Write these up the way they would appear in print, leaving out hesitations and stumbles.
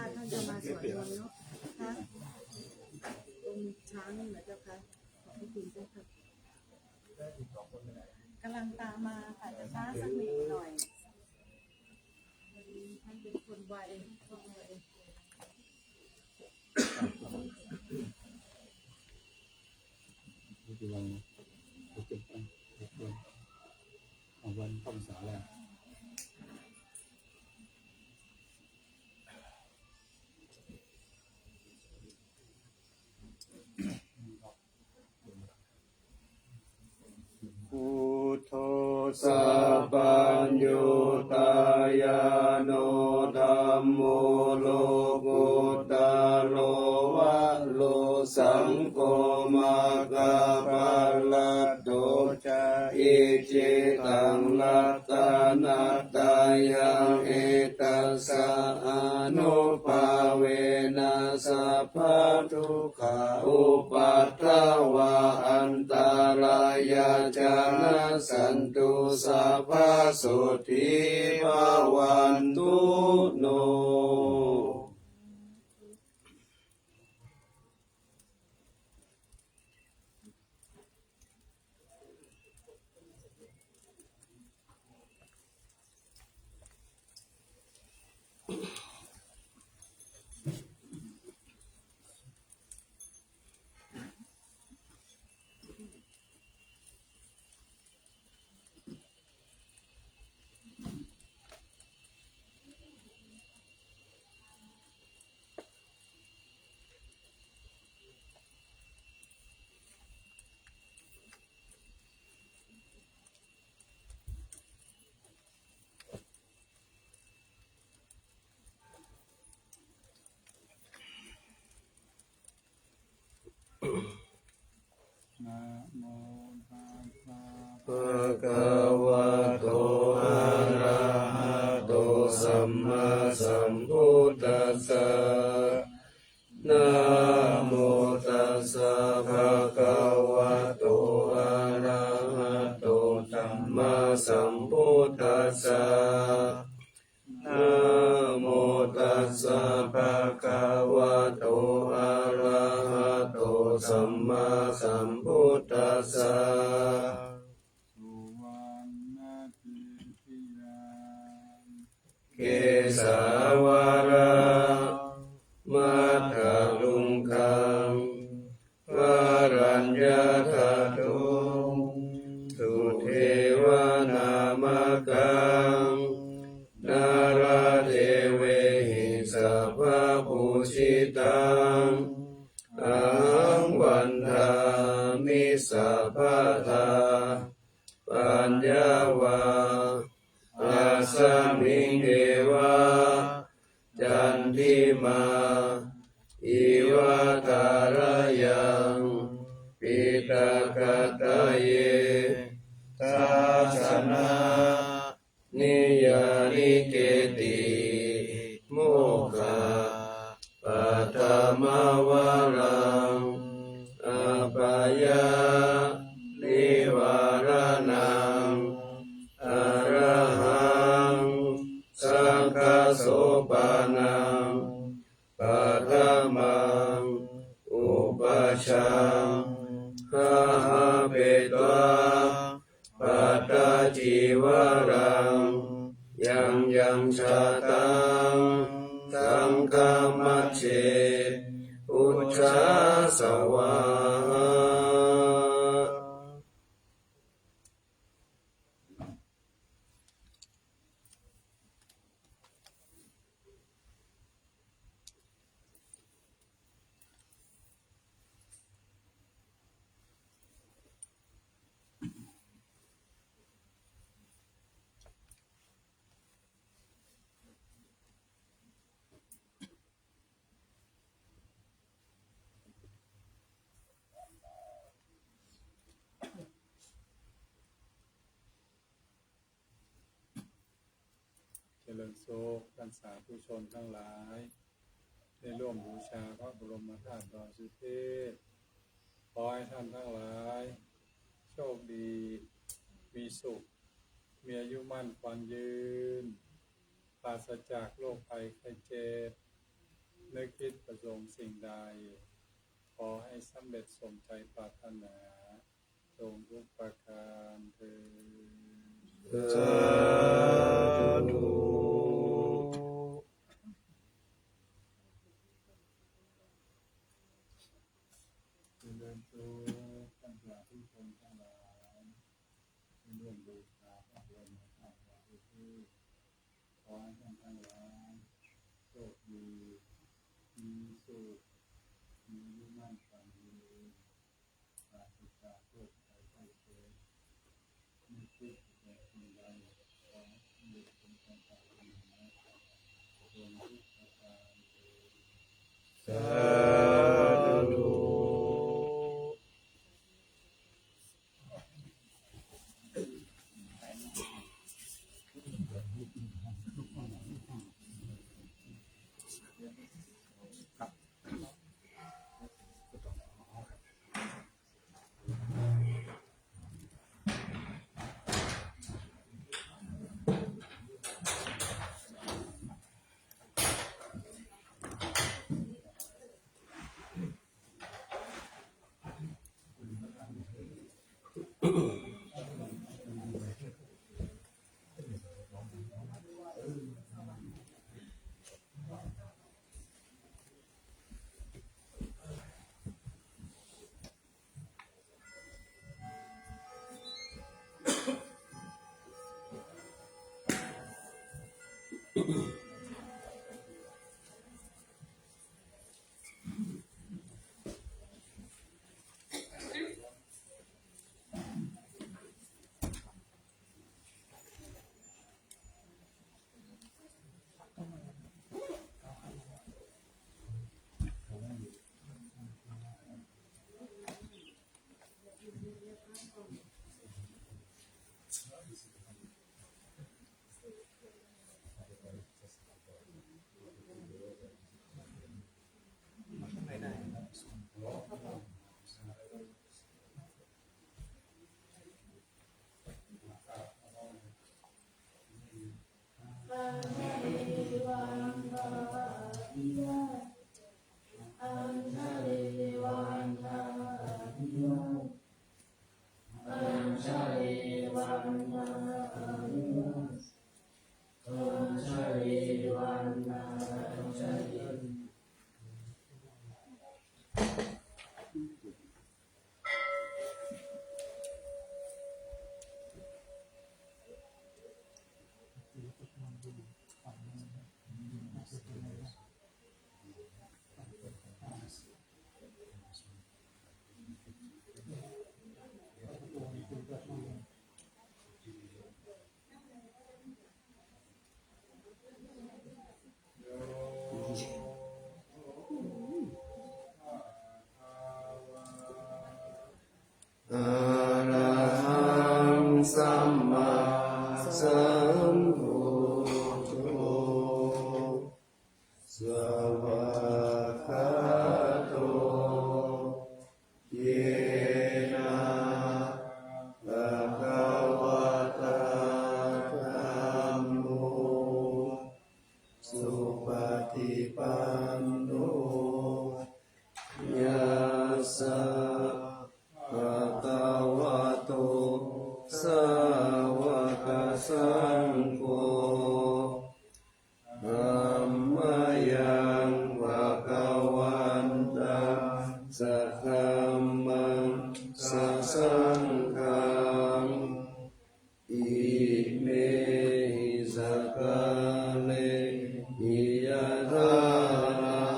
าติท่านจะมาสวดมนต์เนาะนะคะองค์ช้างนี่เหรอเจ้าคะขอบคุณเจ้าค่ะกำลังตามมาค่ะจะช้าสักนิดหน่อยท่านเป็นคนไวคนไวกี่วันวันเข้าพรรษาแล้วพุทโธสัพพัญญูตายาโนธัมโมโลกุตตโรวะโลสังโฆมาคาภัลลัตโตจาอิจิตังลัตตานัตตายังเอตัสสะอนุภาเวนะสัพพะทุกขาอุปัฏฐวะอันตรายาจานะสันตุสัพพะสุทิภาวันตุโนนะโมตัสสะภะคะวะโตอะระหะโตสัมมาสัมพุทธัสสะนะโมตัสสะภะคะวะโตอะระหะโตสัมมาสัมพุทธัสสะนะโมตัสสะภะคะวะโตอะระหะโตสัมมาสัมพุทธัสสะสุวรรณติทิยานเกสาวรามัทธลุงคังวรัญญาธาตุสุเทวานามกังนาราเทเวหิสัพพะปูชิตังอังวันทามิสัพพะทาปัญญาวาอาสมิงเดวะจันทิมาอิวะตารยังปิตากตะเยทัสสนานิยานิเกติโมคาปัตตมวารังอปายานิวารนังอรหังสังฆโสปานังปัตตมังอุปัชฌังหาเปตวาปัตตจิวรังยังชาตังสังฆมัชเชอุจจาสวาเจริญสุขท่านสาธุชนทั้งหลายได้ร่วมบูชาพระบรมธาตุดอยสุเทพขอให้ท่านทั้งหลายโชคดีมีสุขมีอายุมั่นขวัญยืนปราศจากโรคภัยไข้เจ็บ นึกคิดประสงค์สิ่งใดขอให้สำเร็จสมใจปรารถนาจงทุกประการเถิด สาธุ เจริญสุขท่านสาธุชนทั้งหลายที่ร่วมบูชาพระบรมธาตุพระพุทธขอให้ท่านทั้งหลายโชคดีมีสุขมีวิมานฝันดีปราศจากโรคภัยไข้เจ็บมีคิดแต่สิ่งใดขอให้สำเร็จสมความปรารถนาจงทุกประการเถิด สาธุ อะระหังสัมมาสัมพุทโธสวากขาโตเยนะภะคะวะตาธัมโมสุปฏิปันโนยะสะภะคะวะโตสาวกสังโฆธัมมายังภะคะวันตังสัทธัมมังสัสสังฆังอิเมหิสักกะเลหิยะทานั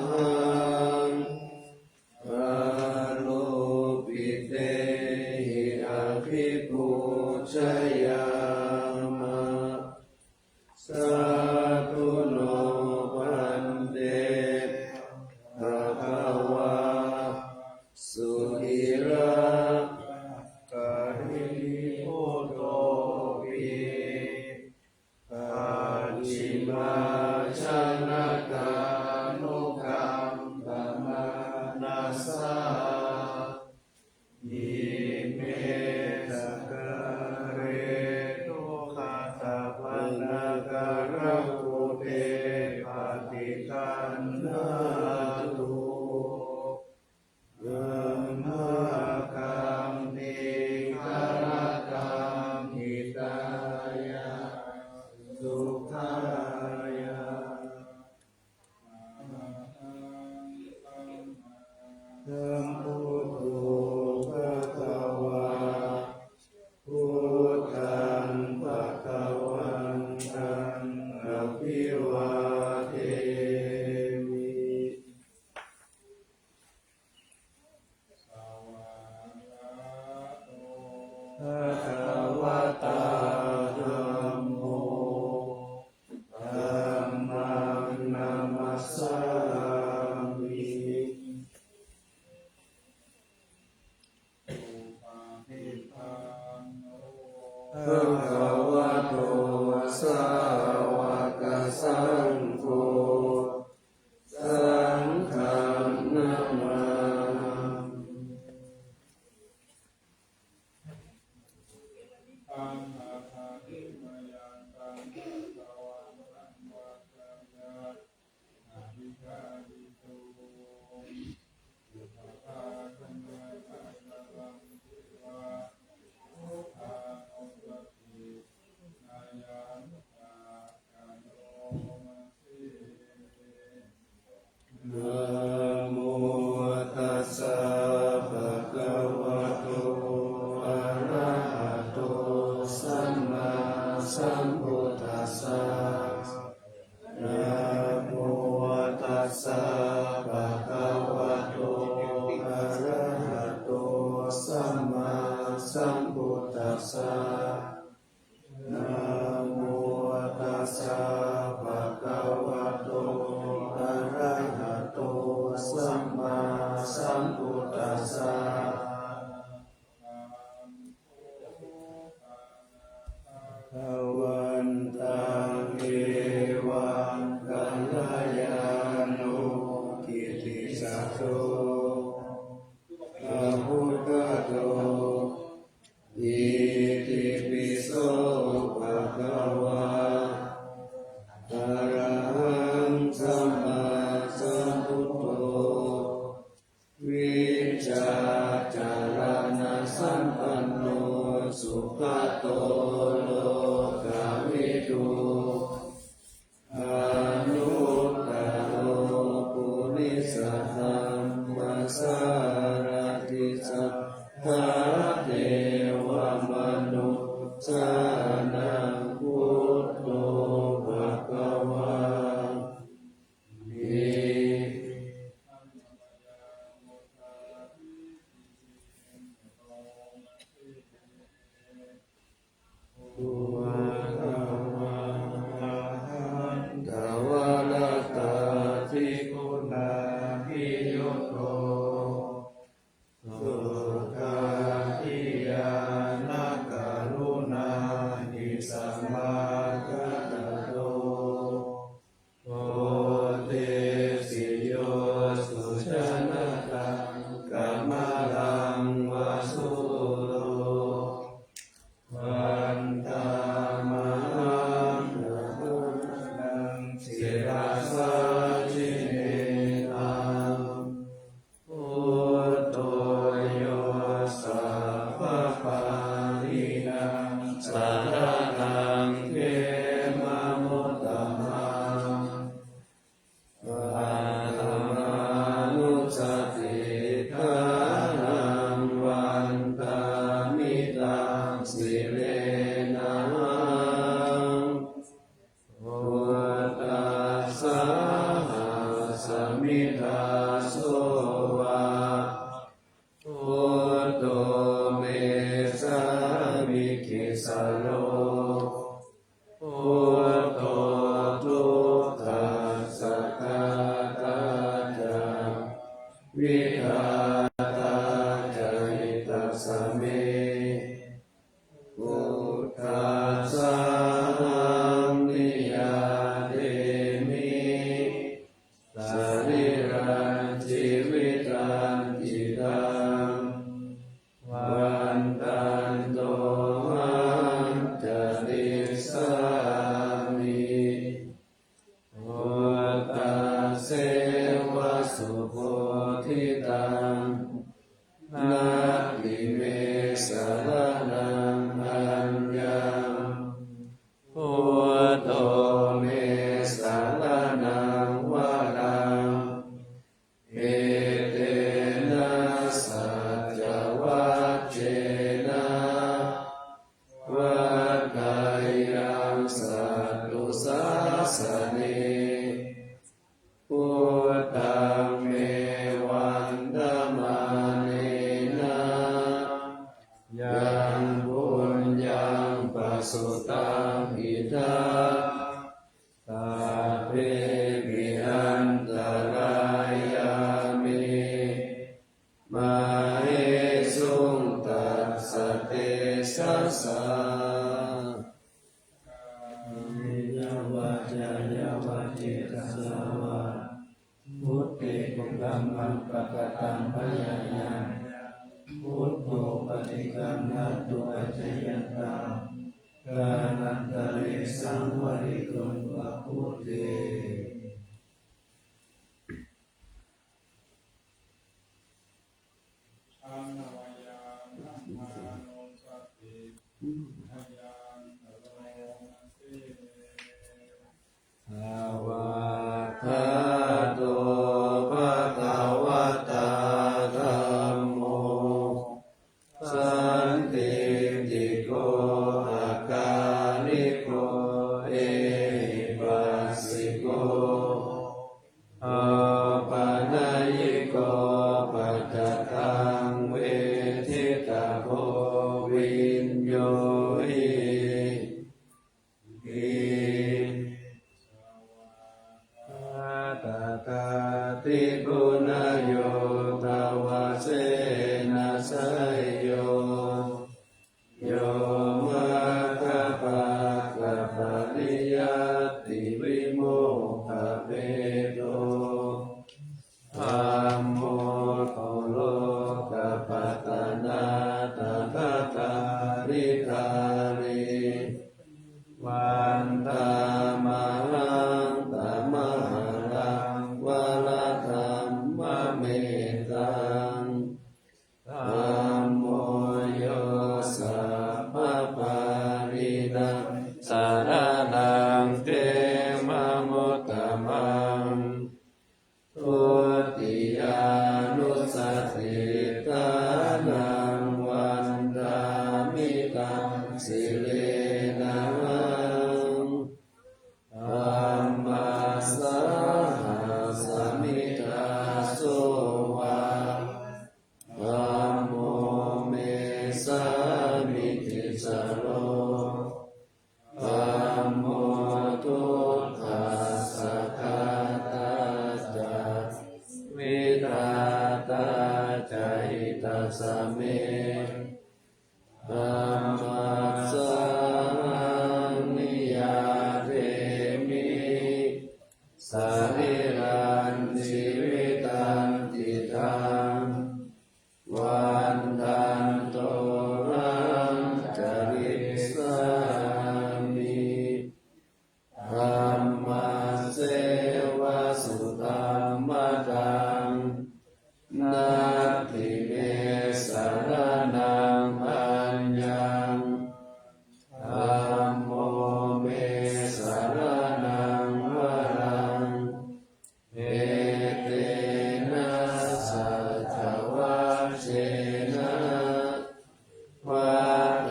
วะเทมิ สวากขาโต ภะคะวะตาธัมโมธัมมังนามัสสามิ สุปาทิปันโน ภะคะวะโตสาวกสังโฆสังฆังนามามิ ตังอาคาติมยังตังภะคะวันตังวะกายะอาภิกาลิโตสุภะภาคันนาคัสสะลังเทวะอานุปปินายังตากาโยมัสสิ นะโมตัสสะภะคะวะโตอะระหะโตสัมมาสัมพุทธัสสะนะโมตัสสะภะคะวะโตอะระหะโตสัมมาสัมพุทธัสสะนะโมตัสสะภะคะวะโตอะระหะโตสัมมาสัมพุทธัสสะภวันตังเอวังกัลยาณุกิตติศักโตอะพุทธโตอิติปิโสภะคะวะอะระหังสัมมาสัมพุทโธวิชาจารณะสัมปันโนสุขโตโลกวิทูอานุตตโรปุริสธรรมสารติสัทธาเทวมนุสานังพุทโธภะคะวะมิ ภูวะภวะอะหันตวะละตาทิคุณาภิยุโตสุขาทิยานาการุณาหิสัมมากัตโตโอเตสิโยสุชนะตังกัมมะลังวะสุโต วันตามหังนังศิราสาจิเนนังพุทโธโยสัพพะปารินังสารนังเขมะมุตตมังอาตมานุสติทานังวันตามิตังสิเลนะพุทธัสสะสมิทาโสวะพุทโธเมสามิคิสโลพุทโธทุกขัสสะกาตาจาวิหาตาจาริตัสสะเม พุทธัสสะนิยาเดมิสรีรังชีวิตังจิตังวันตันโตหังจริสามิพุทธเสวะสุโคทิตา ตัสสาวะพุทธิภุธัมมังปะกตังพยายามพุทโธปฏิกัมมัตตุปัจจยันตังกาลันตะเรสังวริโกวะพุทเตอันนวายานัมมานุสติทยันตโลนะเส ภาวะคาโตภะคะวะตาธัมโมสันติติโกอาการิโกเอหิปัสสิโกอาปานายิโกปัจจตังเวทิตาโพวินโยหิตากาติปุณโยตาวาเสนะสยโยโยมะคะปะกะปะริยัตติวิโมกขเปโตธัมโมโคโลกปัตตนาตถาคาริกาลิวันตามหังตมหังวะละธัมมะเมตังธัมโมโยสัพพะปารินังสารนังเตมะมุตตมังทุติยานุสติตานังวันดามิตังสิเลนะธัมมัสสะสมิทาโสวะธัมโมเมสามิติสโรธัมโมทุกขัสสะคาตาจาวิตาตาจาหิตัสสะเมธัมมัสสะนิยาเรมิสาริรันชีวิตันติตังวันทันโตรังจริสามิธัมมาเสวะสุตัมมะตังนาทิเมสารนังอัญญังธัมโมเมสารนังวรังเอเตนะสัจวัชเชนะวัฏ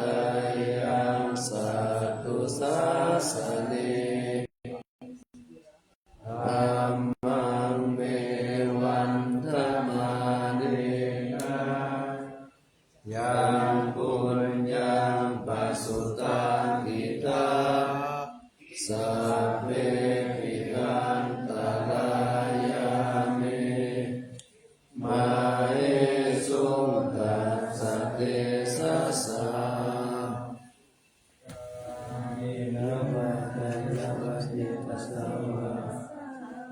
ยังสัตตุสัสสเนธัมมังเมวันธมาเนนะยังปุญญังปัสสุตังอิตาสัพเพปิกันตรายามิมาเอสุตัสสะเตสัสสะมินะมะตะยะวะเยตัสสะวะ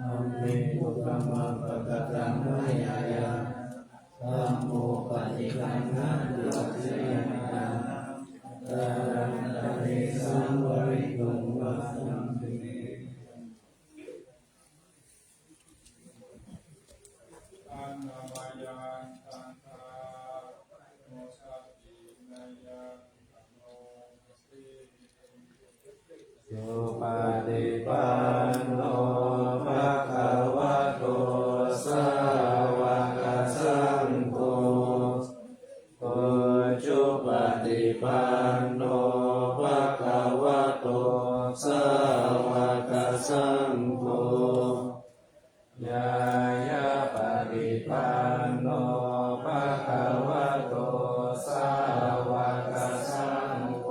อัมปิปุกะมังปะกะตังพยายาธัมโมปฏิกังนะตุปัจจยันตังกาลันตะเรสังวริโกวะสัมปิเน อันนวายาตันตาโมสัพพินายันตโนนะเส โยปาฏิปันโนภะคะวะโตสาวกสังโฆโอจุปฏิปันโนภะคะวะโตสาวกสังโฆยายาปฏิปันโนภะคะวะโตสาวกสังโฆ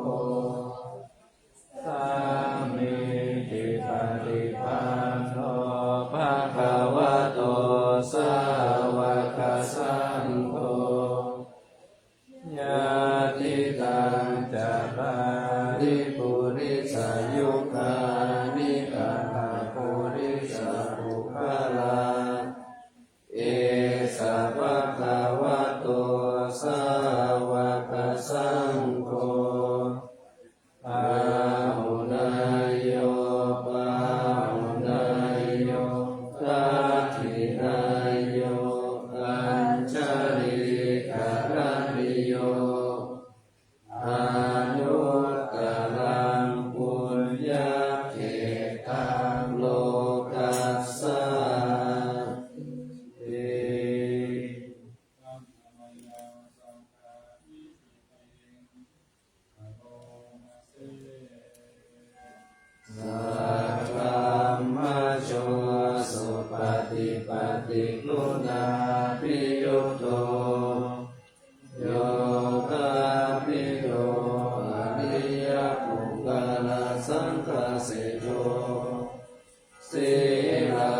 สามิจิปฏิปันโนภะคะวะโตสาวกสังโฆญาติตังจัตตาริปุริสายุคานิกาภาปุริส สุปฏิปันติคุณาภิยุตโตโยคะภิโยอริยปุคคลสังฆเสโยสีลา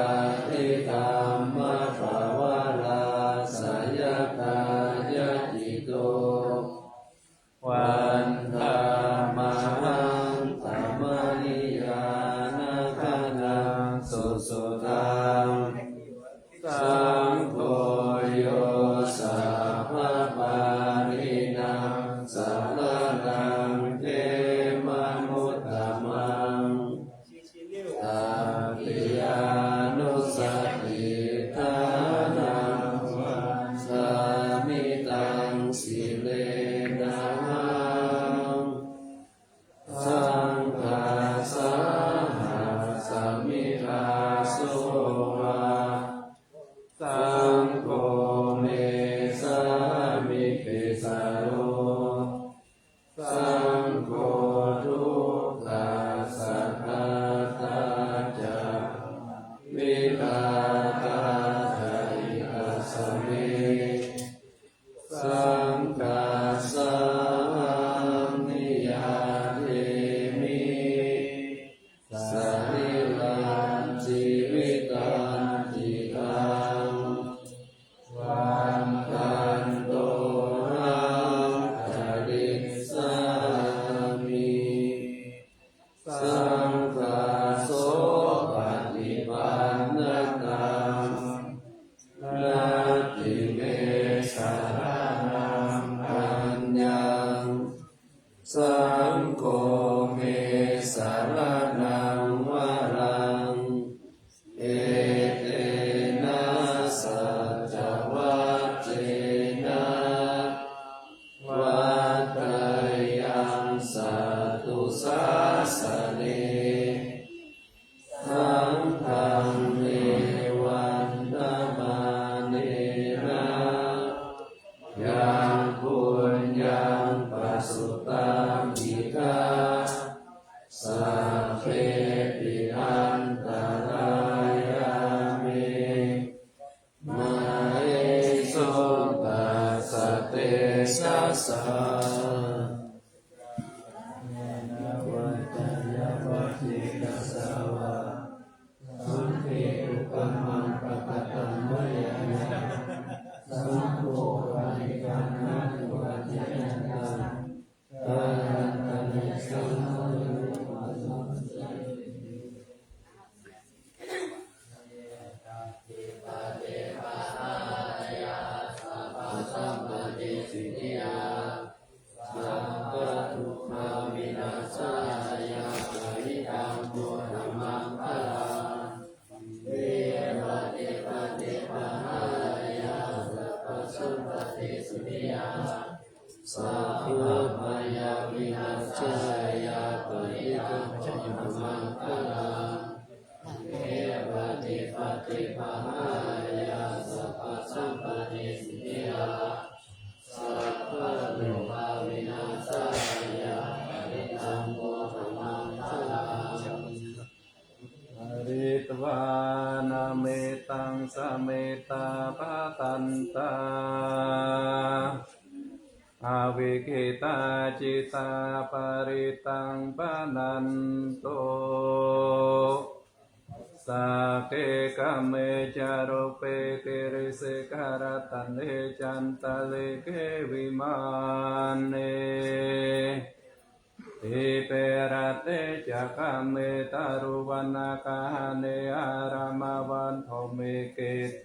ธิธรรมภาวลาสยกายติโตวันธามังธรรมนิยานาคนังสุสุตังสังโฆโยสัพพปารินังสัพพะนังเทมนุตตมังตาปิยานุสติทานังสามิตังสิเลนะสังฆาสาหาสัมมิทาโสวาสังโฆเมสามิเกสาโรสังโฆทุกขาสัทธาตาจาวิตาตาไตอาสเมสังฆาสานิยาเทมิสริลังชีวิตันติตังวันตันโตหังจริสามิสังฆาโสปฏิปันนตังนาติเมสารนังอัญญังสังโฆเมสารนังวรังเอเตนะสัจวัจเจนะวัฏฏยังสัตตุสาสเนสังฆังเนวันตมาเนนะยังปุญญังปัสสุตังอิกาสัพเพปิอันตรายามิมาเอโสตัสสะเตสัสสะวัจจยวัจจิกัสสาวะสุขีอุปมังปะกตังวายานะสังโฆปะริกานะตุวัจจะยันตังตาลันตันสังโฆปัสสัมสัยสัมปติสิทธิยาสัพพะทุกขาวินาศายาปริตังโมธรรมังพลังเวรติปฏิปหายาสัพพะสัมปติสิทธิยาสัพพะมายาวินาศายาปริตังโมธรรมังพลังเวรติปฏิปหายาสัพพะสัมปติสิทธิยาสัพพะโลกาวินาศายาปริตังโมธรรมังพลังอริตวานาเมตังสเมตาปะตันตาอาวิกิตาจิตาปริตังปะนันโตสักเกกะเมจารุเปเกริเสกรตันเลจันตะเลเกวิมานเนติเประเตจักะเมตารุวนาคาเนอารามวันโทเมเกเต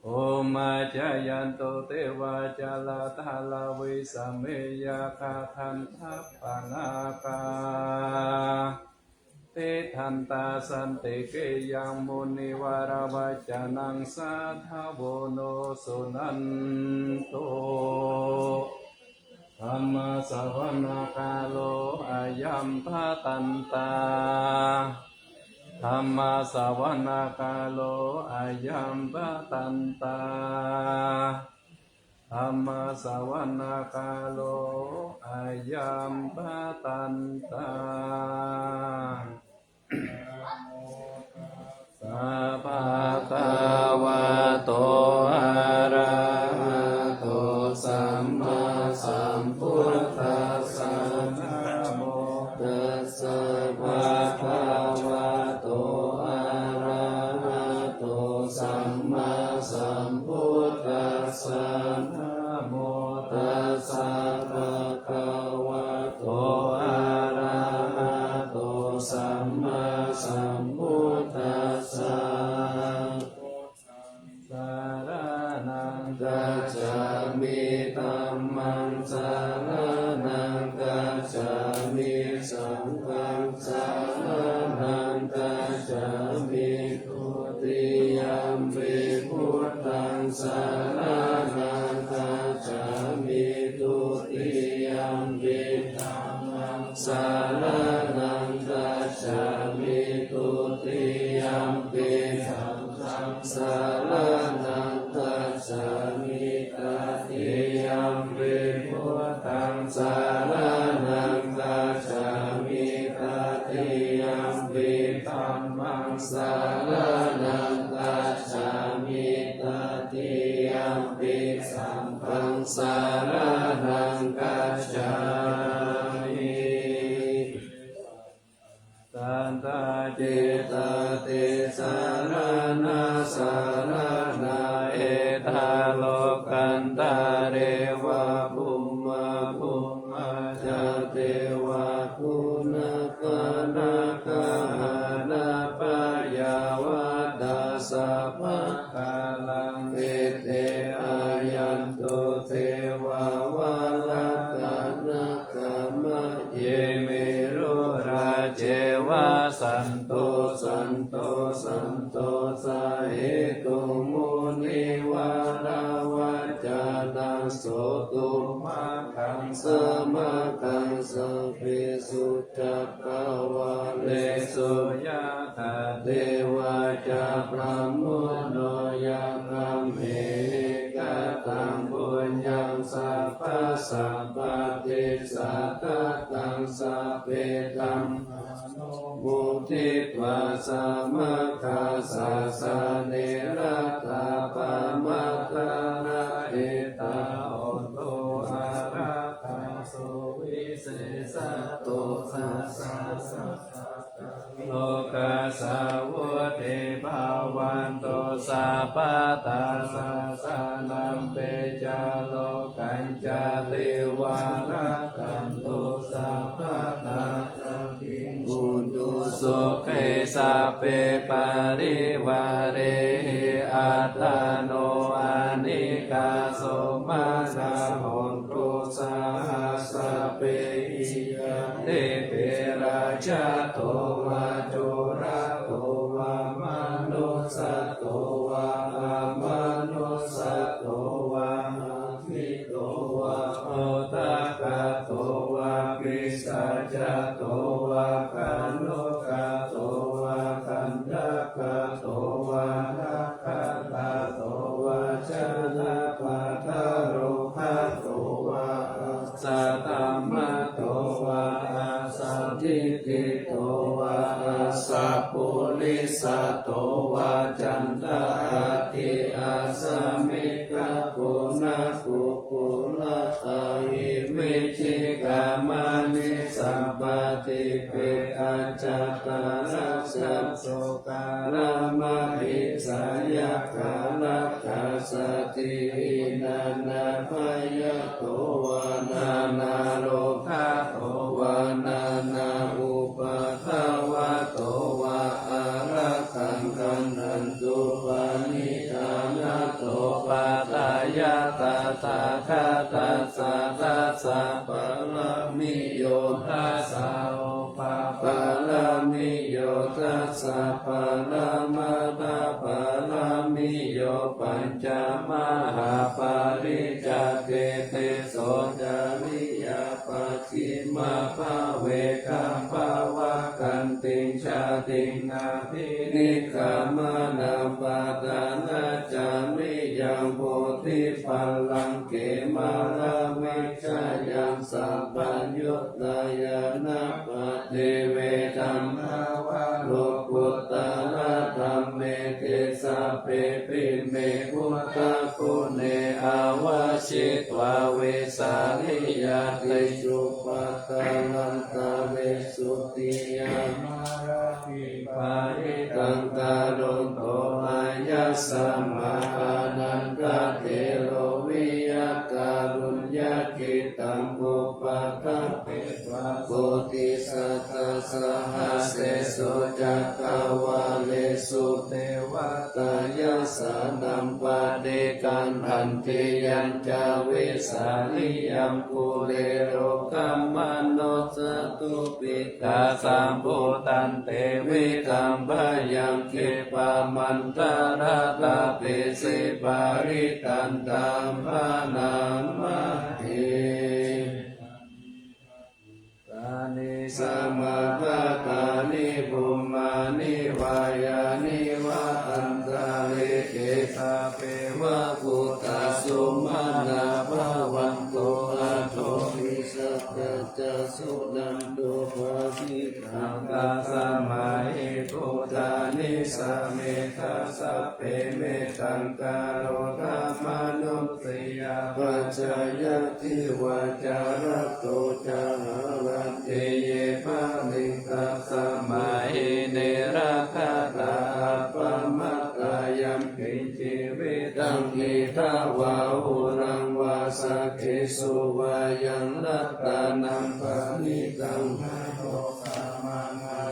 โอมาจายันโตเทวาจาลาทาลาวิสัมเมยาคาทันทัปปนาคาเตทันตาสันติเกยังมุนิวารวัจจานังสาทาโวโนสุนันโตธัมมาสวนาคาโลอายัมภะตันตาธัมมาสวนาคาโลอายัมภะตันตาธัมมาสวนาคาโลอายัมภะตันตา สัมพุทธัสสะสารนังกัจฉามิธัมมังสารนังกัจฉามิสังฆังสารนังกัจฉามิทุติยัมปิพุทธังสารนังกัจฉามิทุติยัมปิธัมมังสารนังกัจฉามิทุติยัมปิสังฆังสารนังกัจฉามิตติยัมปิพุทธังสารนังกัจฉามิตติยัมปิธัมมังสารนังกัจฉามิตติยัมปิสังฆังสารนังกัจฉามิสันตจิตติสารนาสารนาเอตาโลกันตาเรวะภุมมาภุมมาจาเทวะคุณกานาคาหานาปยาวะดาสัพพะกาลังเอเตอายันโตเทวาวาลกานาคามะเยเมรุราเจวะสันโตสันโตสันโตสาเหตุมุนิวาลาวัจจานังโสตุมาคังสมาคังสัพเพสุจักขวาเลสุยะถาเทวาจาพระมุโนยังคัมเหกตังปุญญังสัพพะสัพพะเทสะตะตังสัพเพธัมมุทิตวาสามะคาสาสะเนระตาปะมะตานะเอตาโอโตอะระหะโสวิเศษโตสัสสะสัพพะโลกัสสาวะเทภาวันโตสัพพะตาสัสสะนัมเปจาโลกัญจเทวาระกันโตสัพพะตาอุตุสุเขสัพเพปาริวาเรอัตตโนอานิกาโสมานาโหตุสาสะเปหิยเตเปราชาโตวาโจระโตวามนุสโตวามนุสโตวามิโตวาโอตกะโตวาปิสัจจโตวาคันโนกะโตวาคันดะกะโตวานาคาตาโตวาชนะปัตตโรภะโตวาสัตตมะโตวาสัทธิติโตวาสัพพุลิสโตวาจันตะติอาสมิกะปุณะกุปุละตาหิมิจิกามานิสัพพติเปอัจจตารัสสะโสการามหิสายะกาลักขสตินานาพยโตวานานาโลภะโตวานานาอุปะทาวะโตวาอะระคังกันตันตุปานิธานะโตปะตายะตาตาคาตัสสะตัสสะปะละมิโยทัสสะโอปะปะละมิโยทัสสะปะละมะตาปะละมิโยปัญจมหาปาริจเกเตโสจาริยาปัจฉิมาภาเวกัมภาวะกันติงชาติงนาภินิกามานัมปะทานาจามิยังโพธิปัลลังเกมาลามิชายังสัพพัญญุตายานาปะเทเวธัมภาวะโลกุตตะระธัมเมเทสะเปปิเมพุทธะปุเนอาวาชิตวาเวสาลิยาติจุปัตตานันตาเวสุติยามาราภิปาริตังตาโดนโตอายัสสะมาอานันตาเทโลวิยาการุญญากิตังอุปะทัปเปวะโกติสัตต สหัสเสสุจักขวาเลสุเทวตายาสานัมปะเดกันพันธิยัญจาวิสาลิยัมปุเรโรกัมมโนสตุปิตาสัมพุตันเตวิกัมภยังคิปามันตระตาปิสิปาริตันตัมภานัมมะเทกานิสมาภะกานิภูมานิวายานิวะอันตาเลเกตาเปวะกุตาสุมาณาภาวันโตอะโตวิสัพพะจะสุนันโตภะสิกังกาสมาหิพุทธานิสาเมฆาสัพเพเมตังกาโลกามนุสยาปัจจายติวาจาระโตจาระเตเยภาลิกาสมาหิเนระคาตาปะมะกายัมปิจิวิตังกิทาวาหุรังวาสะเกสุวายังรัตตานังปะนิตังภะโตสัมมา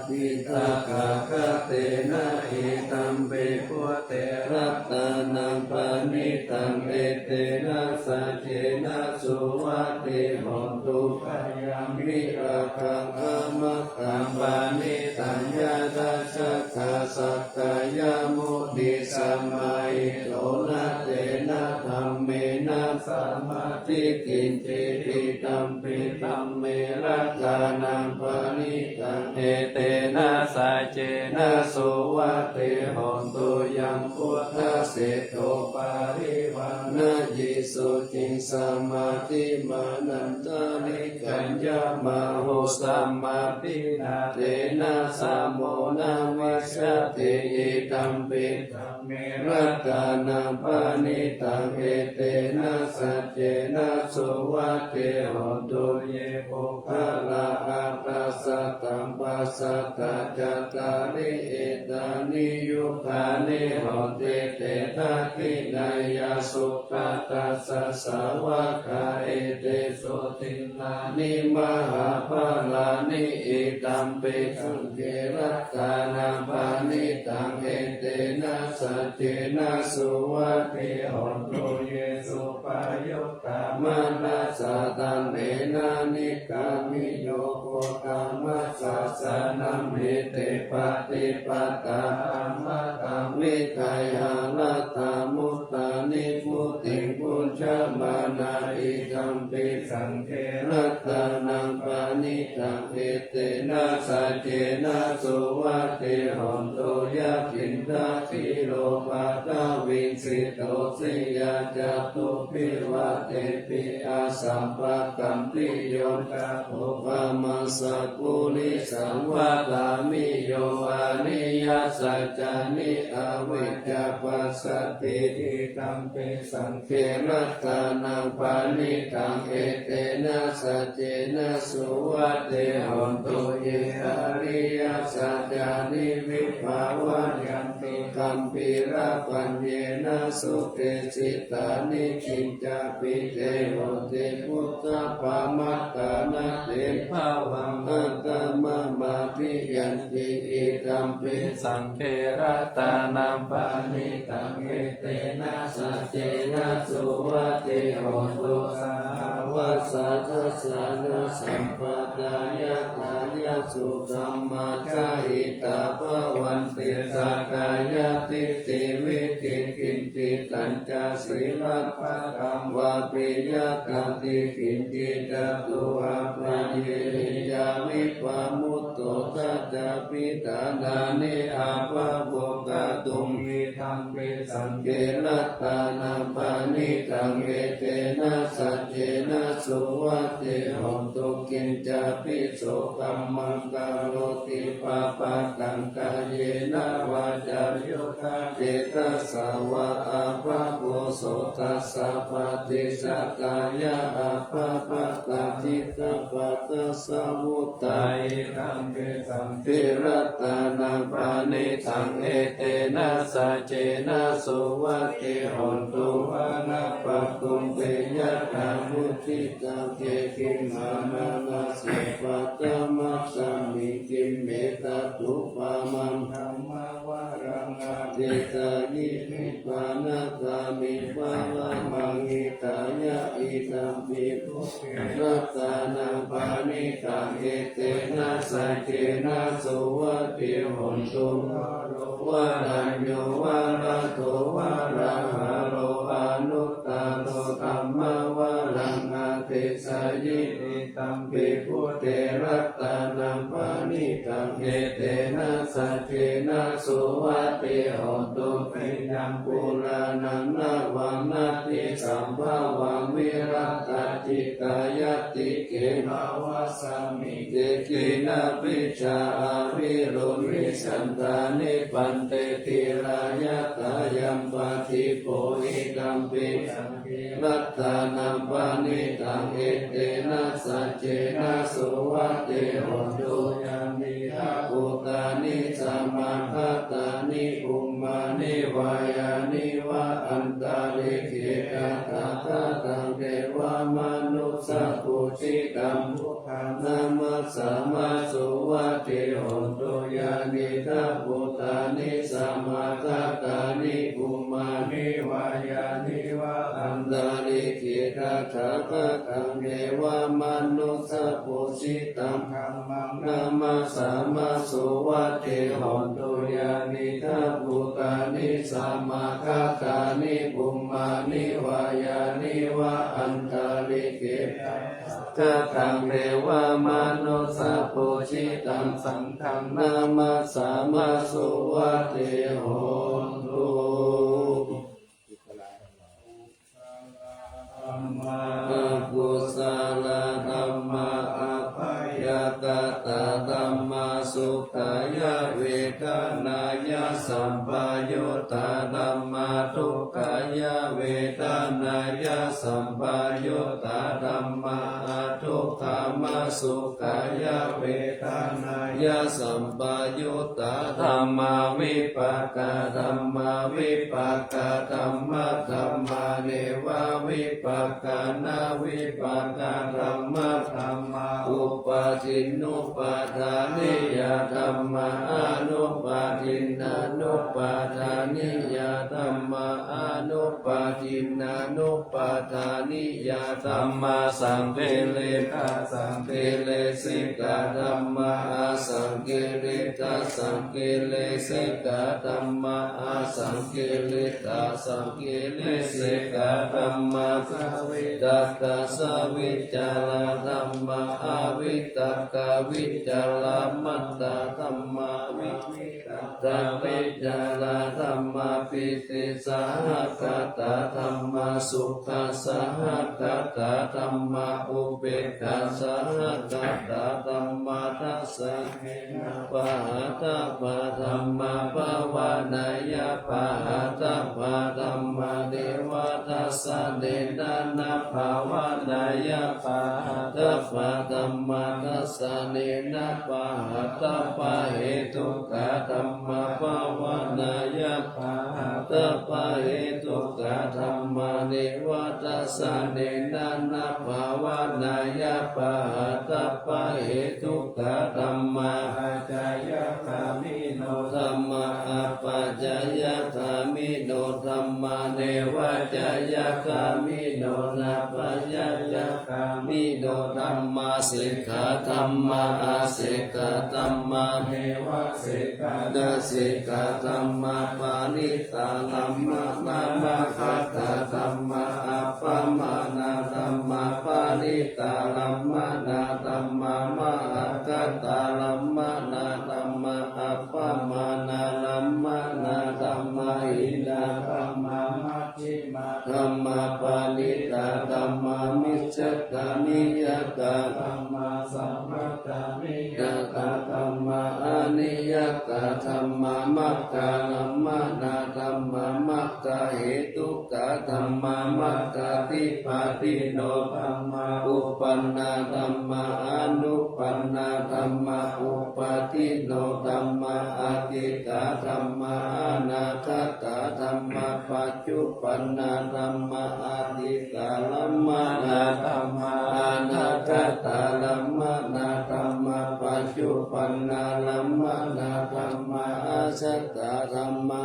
ทิตากะกะเตนะอิตัมเปพุเตรัตตานังปะนิตังเอเตนะสัจเจนะสุวัติโหตุภยังวิราคังอะมะตังปะนิตังยะทัสสะสักกายมุติสัมมาอิโตนะเตนะธัมเมนะสัมมาทิกินเจติตัมปิธัมเมรัตตานังปะนิตังเอเตนะสัจเจนะสุวัติโหตุยังพุทธเสโตปาริวานะยิสุติสัมมาทิมานันตานิกัญญามโหสัมมาปินาเตนะสัมโมนาวิสเตยิตัมปิธัมเมรัตตานังปะนิตังเอเตนะสัจเจนะสุวัติโหตุเยปุคละอัตตาสัตตัมปัสสัตตะจัตตาริเอตานิยุคานิโหติเตทักขินายาสุขตัสสะสาวะคาเอเตสุติลานิมหาภาลานิอิตัมปิสังเกรัตตานังปะนิตังเอเตนะสัจเจนะสุวัติโหตุเยสุปายุตตามานัสสะตันเอนานิกามิโยโภกามัสสะสะนัมเหเตปฏิปตาอัมมะตังวิกายาลัตตามุตตานิพุติงปุญชมานาอิตัมปิสังเขรัตตานังปะนิตังเอเตนะสัจเจนะสุวัติโหตุยะขินทาทิโลภะตาวินสิโตสิยาจตุปิวะเตปิอาสัมภะกัมปิโยกะโภวะมัสสะกุลิสังวะตามิโยอานิยัสสัจจานิอวิจจาปัสสติอิตัมปิสังเขรัตตานังปะนิตังเอเตนะสัจเจนะสุวัติโหตุเยอริยสัจจานิวิภาวะยันติคัมปิระปัญเยนะสุเตสิตานิคิญจปิเตโหติพุทธปามัตตานะเตภาวังอัตตมะมาภิยันติอิตัมปิสังเขรัตตานังปะนิตังเอเตนะสัจเจนะสุวัติโหตุสาวะสัทธัสสะนะสัมปทายะทายะสุธัมมาจาหิตาภวันติสักกายติติวิกิกินติตัญจศีลัพพะกัมวะปิยะกันติกินติจตุอาภะเยยาวิปะมุตโตทัจจปิตานานิอาภะโภกตุมหิธัมปิสังเกรัตตานังปะนิตังเอเตนะสัจเจนะสุวัติโหตุกินจปิโสกัมมังกะโรติปะปะกังกายเยนะวาจาโยคะเจตสาวะอาภะโภโสตัสสะปฏิสักกายะอาภะปะตะจิตตะปะตะสะมุตตาอิธัมปิสังเขรัตตานังปะนิตังเอเตนะสัจเจนะสุวัติโหตุวานะปะตุมเปยะตามุทิตังเกกิมานานาสิปะ ตมัสสมิกิมเมตตุปามัง ธรรมวารังอา เจตานิพิปานาคามิปะละมังหิตายะอิตัมปิปุรัตตานังปานิตังเอเตนะสัจเจนะสุวัติหนตุวะรัญโยวะระโตวะระหะโลอนุตตโรธัมมวะรังอาเทสยิติตัมปิพุเตรัตตานังปานิตังเอเตนะสัจเจนะสุวัติหนตุปิยังปุรานังนาวังนาติสัมภาวังวิรัตติกายติเกภาวะสามิเตกินาปิชาอาวิรุณวิสันตานิปันเตติรายะตายัมปฏิโพหิกัมปิสังเกรัตตานัมปานิตังเอเตนะสัจเจนะสุวัติหนตุยามิทัพพุตานิสัมมาคัตตานิอุมมานิวายานิวะอันตาลิเกตาตาตาตังเทวามนุสสะปุจิกัมพุทธังนามัสสะมาสุวัติหนตุยานิทัพพุตานิสัมมาคัตตานิอุมมานิวายานิวะอันตาลิเกตาตาตาตังเทวามนุสสะปุจิตังธัมมังนามัสสะมาสุวัติหนตุยานิทัพพุตานิสัมมาคัตตานิอุมมานิวายานิวะอันตาลิเกตาตาตังเทวามนุสสะปุจิตังสังฆังนามัสสะมาสุวัติหนตุกุศลธรรมะอภัยกตาธัมมาสุขายเวทนายสัมปยุตตาธัมมาทุกขายเวทนายสัมปยุตตาธัมมาทุกขามาสุขายเวทนายสัมปยุตตาธัมมาวิปัสสธัมมาวิปัสสธัมมาธัมมาเนวะวิปัสสนาวิปัสสธัมมาธัมมาอุปาทินุปาทานิยธัมมาอนุปาทินานุปาทานิยธัมมาอนุปาทินานุปาทานิยธัมมาสังเกเลกะสังเกเลสิกะธัมมาสังเกเลกะสังเกเลสิกะธัมมาสังเกเลกะสังเกเลสิกะธัมมาสวิตักะสวิจารธัมมาอวิตักะวิจารมัตตาธัมมาวิตักวิจารธัมมาปิติสหคตาธัมมาสุขสหคตาธัมมาอุเบกขาสหคตาธัมมาทัสสะปะหะตะปะธัมมาภาวานายะปะหะตะปะธัมมาเดวะทัสสะเดนะนะภาวานายะปะหะตะปะธัมมาทัสสะเดนะปะหะตะปะเหตุกะธัมมาภาวานายะปะหะตะปะเหตุกะธัมมาเดวะทัสสะเดนะนะภาวานายะปะหะตะปะเหตุกะธัมมาอาจายะคามิโนธัมมาอปัจจายะคามิโนธัมมาเนวะจายะคามิโนนาปัจจายะคามิโนธัมมาสิกขาธัมมาอาสิกขาธัมมาเนวะสิกขานาสิกขาธัมมาปานิตาธัมมานามาคัตตาธัมมาอัปปมานาธัมมาปานิตาธัมมานาธัมมามหาคัตตาธัมมานาธัมมาอัปปมานาธัมมานาธัมมาหินาธัมมามัชฌิมาธัมมาปานิตาธัมมามิจฉกามิยกะธัมมาสัมปตามิยกะธัมมาอนิยกะธัมมามัคคะธัมมานาธัมมามัคคะเหตุกะธัมมามัคคะติปาติโนธัมมาอุปันนาธัมมาอนุปันนาธัมมาอุปาทิโนธัมมาอาทิตาธัมมาอนาคตาธัมมาปัจจุปันนาธัมมาอาทิตาลัมมานาธัมมาอนาคตาลัมมานาธัมมา ปันนาลัมมานาธัมมาอาชัตตาธัมมา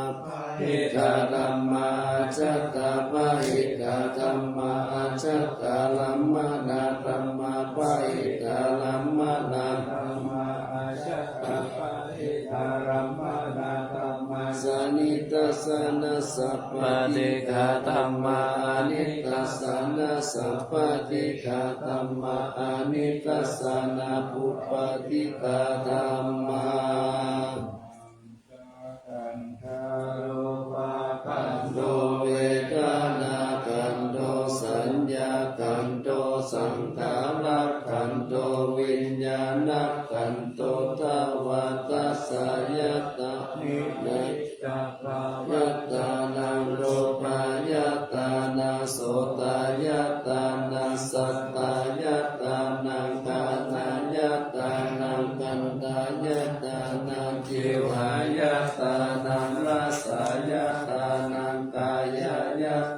หิตาธัมมาอาชัตตาปะหิตาธัมมาอาชัตตาลัมมานาธัมมาปะหิตาลัมมานาธัมมาอาชัตตาปะหิตาลัมมานาธัมมาสนิทัสสะนะสัพพติกาธัมมาอนิจจัสสะนะสัพพติกาธัมมาอนิจจัสสะนะปุปปติกาธัมมาขันธารูปาขันโตเวทนาขันโตสัญญาขันโตสังขารขันโตวิญญาณขันโตทวาตัสสะยะตานิจักขายตานังโลภายตานาโสตายตานาสัตตายตานังกานายตานังกันตายตานังจิวหายตานังรัสสายตานังกาย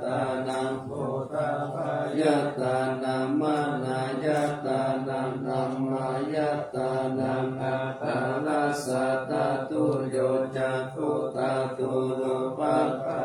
ตานังโพธพายตานังมานายตานังธัมมายตานังอัตตาลัสสะตาตุโยจักขุตาตุรูปัสสะ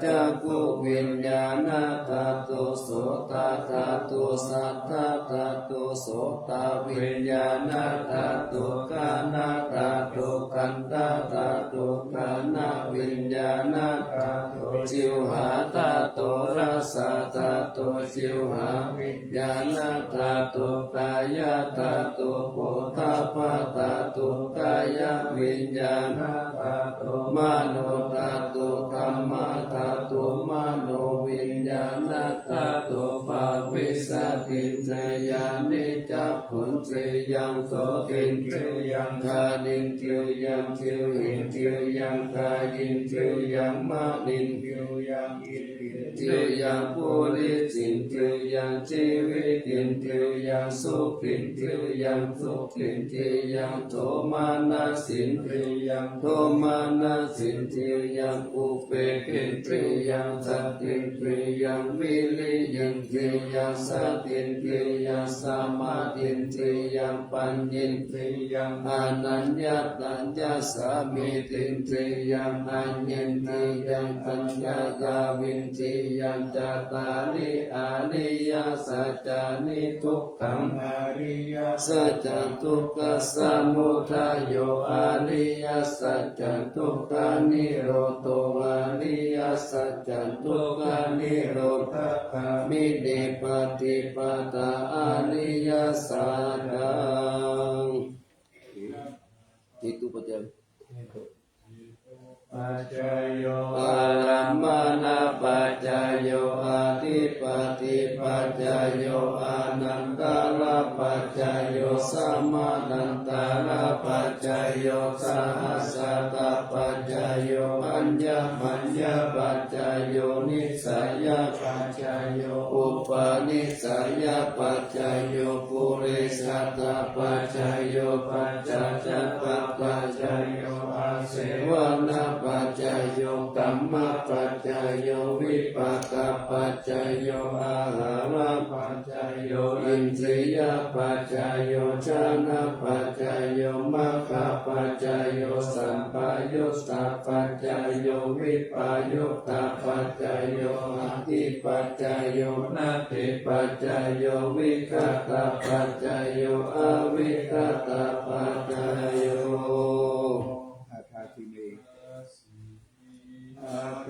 จักขุวิญญาณตาตุโสตตาตุสัทธาตาตุโสตวิญญาณตาตุกานาตาตุกันตาตาตุกานาวิญญาณตาตุจิวหาตาตุรัสสะตาตุจิวหาวิญญาณตาตุกายตาตุโพธาภาตาตุกายวิญญาณตาตุมโนตาตุธัมมาตาตุมโนวิญญาณตาตุภาวิสัตติเจยานิจักขุนเจยังโสตินเจยังคาดินเจยังเจหินเจยังคาดินเจยังมาดินเจยังอินเจยังปุริสินเจยังชีวิตินเจยังสุขินเจยังสุขินเจยังโทมานาสินเจยังโทมานาสินเจยังอุเปกินเจยังสัตตินเจยังวิริยินเจยังสัตตินเจยังสมาธินเจยังปัญญินเจยังอนัญญาตัญญาสามิตินเจยังอัญญินเจยังปัญญายาวินเจยังจตาริอาริยสัจจานิทุกขังอริยสัจจทุกขสมุทัยโยอริยสัจจทุกขานิโรโตอริยสัจจทุกขานิโรธคามิเดปฏิปตาอริยสัจจังitu punปัจจโยอารัมมานาปัจจโยอาทิปติปัจจโยอานันตาลปัจจโยสัมมานันตาลปัจจโยสหัสสตปัจจโยอัญญมัญญปัจจโยนิสัยปัจจโยอุปนิสัยปัจจโยปุริสัตปัจจโยปัจจจักขปัจจโยอาเสวนาปัจจโยกัมมปัจจโยวิปากปัจจโยอาหารปัจจโยอินทรียปัจจโยชนะปัจจโยมัคคปัจจโยสัมปยุตตปัจจโยวิปยุตตปัจจโยอธิปัจจโยนาติปัจจโยวิคัตตปัจจโยอวิคัตตปัจจโย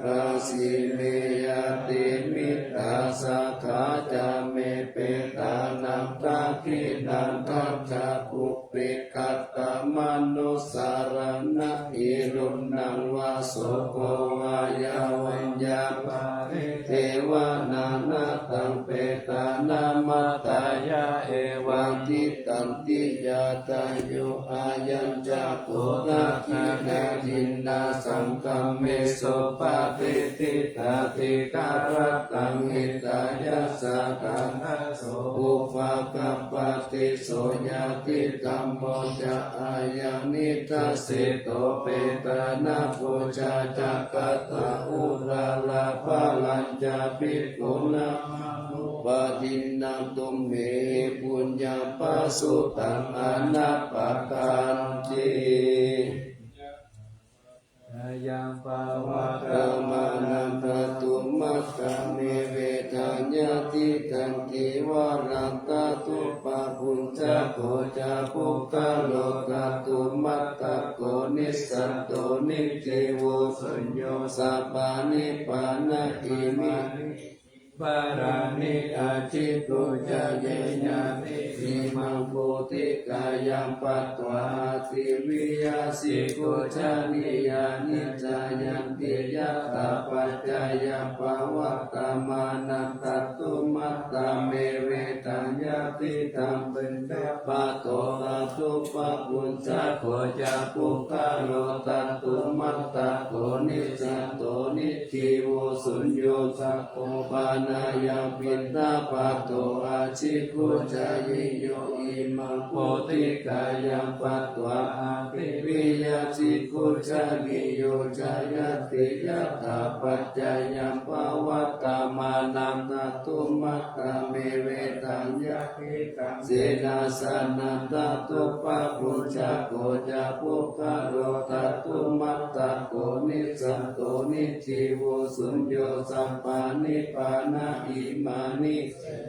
ราสิเมยติมิตาสัทธาจาเมเปตานังตาคินันทัจจคุปปิกัตตมนุสารณะอิรุนังวาโสโกวายาวัญญาภาริเทวานานาตังเปตานามาตายาเอวังทิตันติยาตาโยอายัญจโกนาคินาจินนาสังคัมเมโสปะติติตาติการตังหิตายาสากังโสอุปกัปปติโสยติตัมโมจะอายังนิทัสสิโตเปตานาปุจาจักตะอุราลาภาลัญจาภิกขุนาปะทินนาตุมเมปุญญาปสุต ตังอนัปปกันติยังภาวะกามานังคตุมัตตะเมเวทัญญาติตันติวารังตตุปะปุญจโกจาภุคโลกตุมัตตะโกนิสัตโตนิเทโวสัญโยสัพพานิปานะอิมิปารานิอาจิตุจเยญานิอิมังโพธิกายังปัตตวาติวิยาสิกุจานิยานิจายันติยะตาปัจจายังภวัตตามานันตัตตุมัตตาเมเวตัญญาติตัมเป็นเดปะโตตัตตุปะปุญจโคจาปุคโลตัตตุมัตตะโกนิสัตโตนิทิโวสุญโยสัพโพปานายังปินตาปะโตอาชิกุจายิโยอิมังโพธิกายังปัตตวาติวิยาชิกุจานิโยจายติยะถาปัจจายังภวัตตามานังตัตตุมัตตะเมเวตัญญาติตังเสนาสนันตัตตุปะปุญจโกจาภุคโลตัตตุมัตตะโกนิสัตโตนิทิโวสุญโยสัพพานิปานะอิมานิ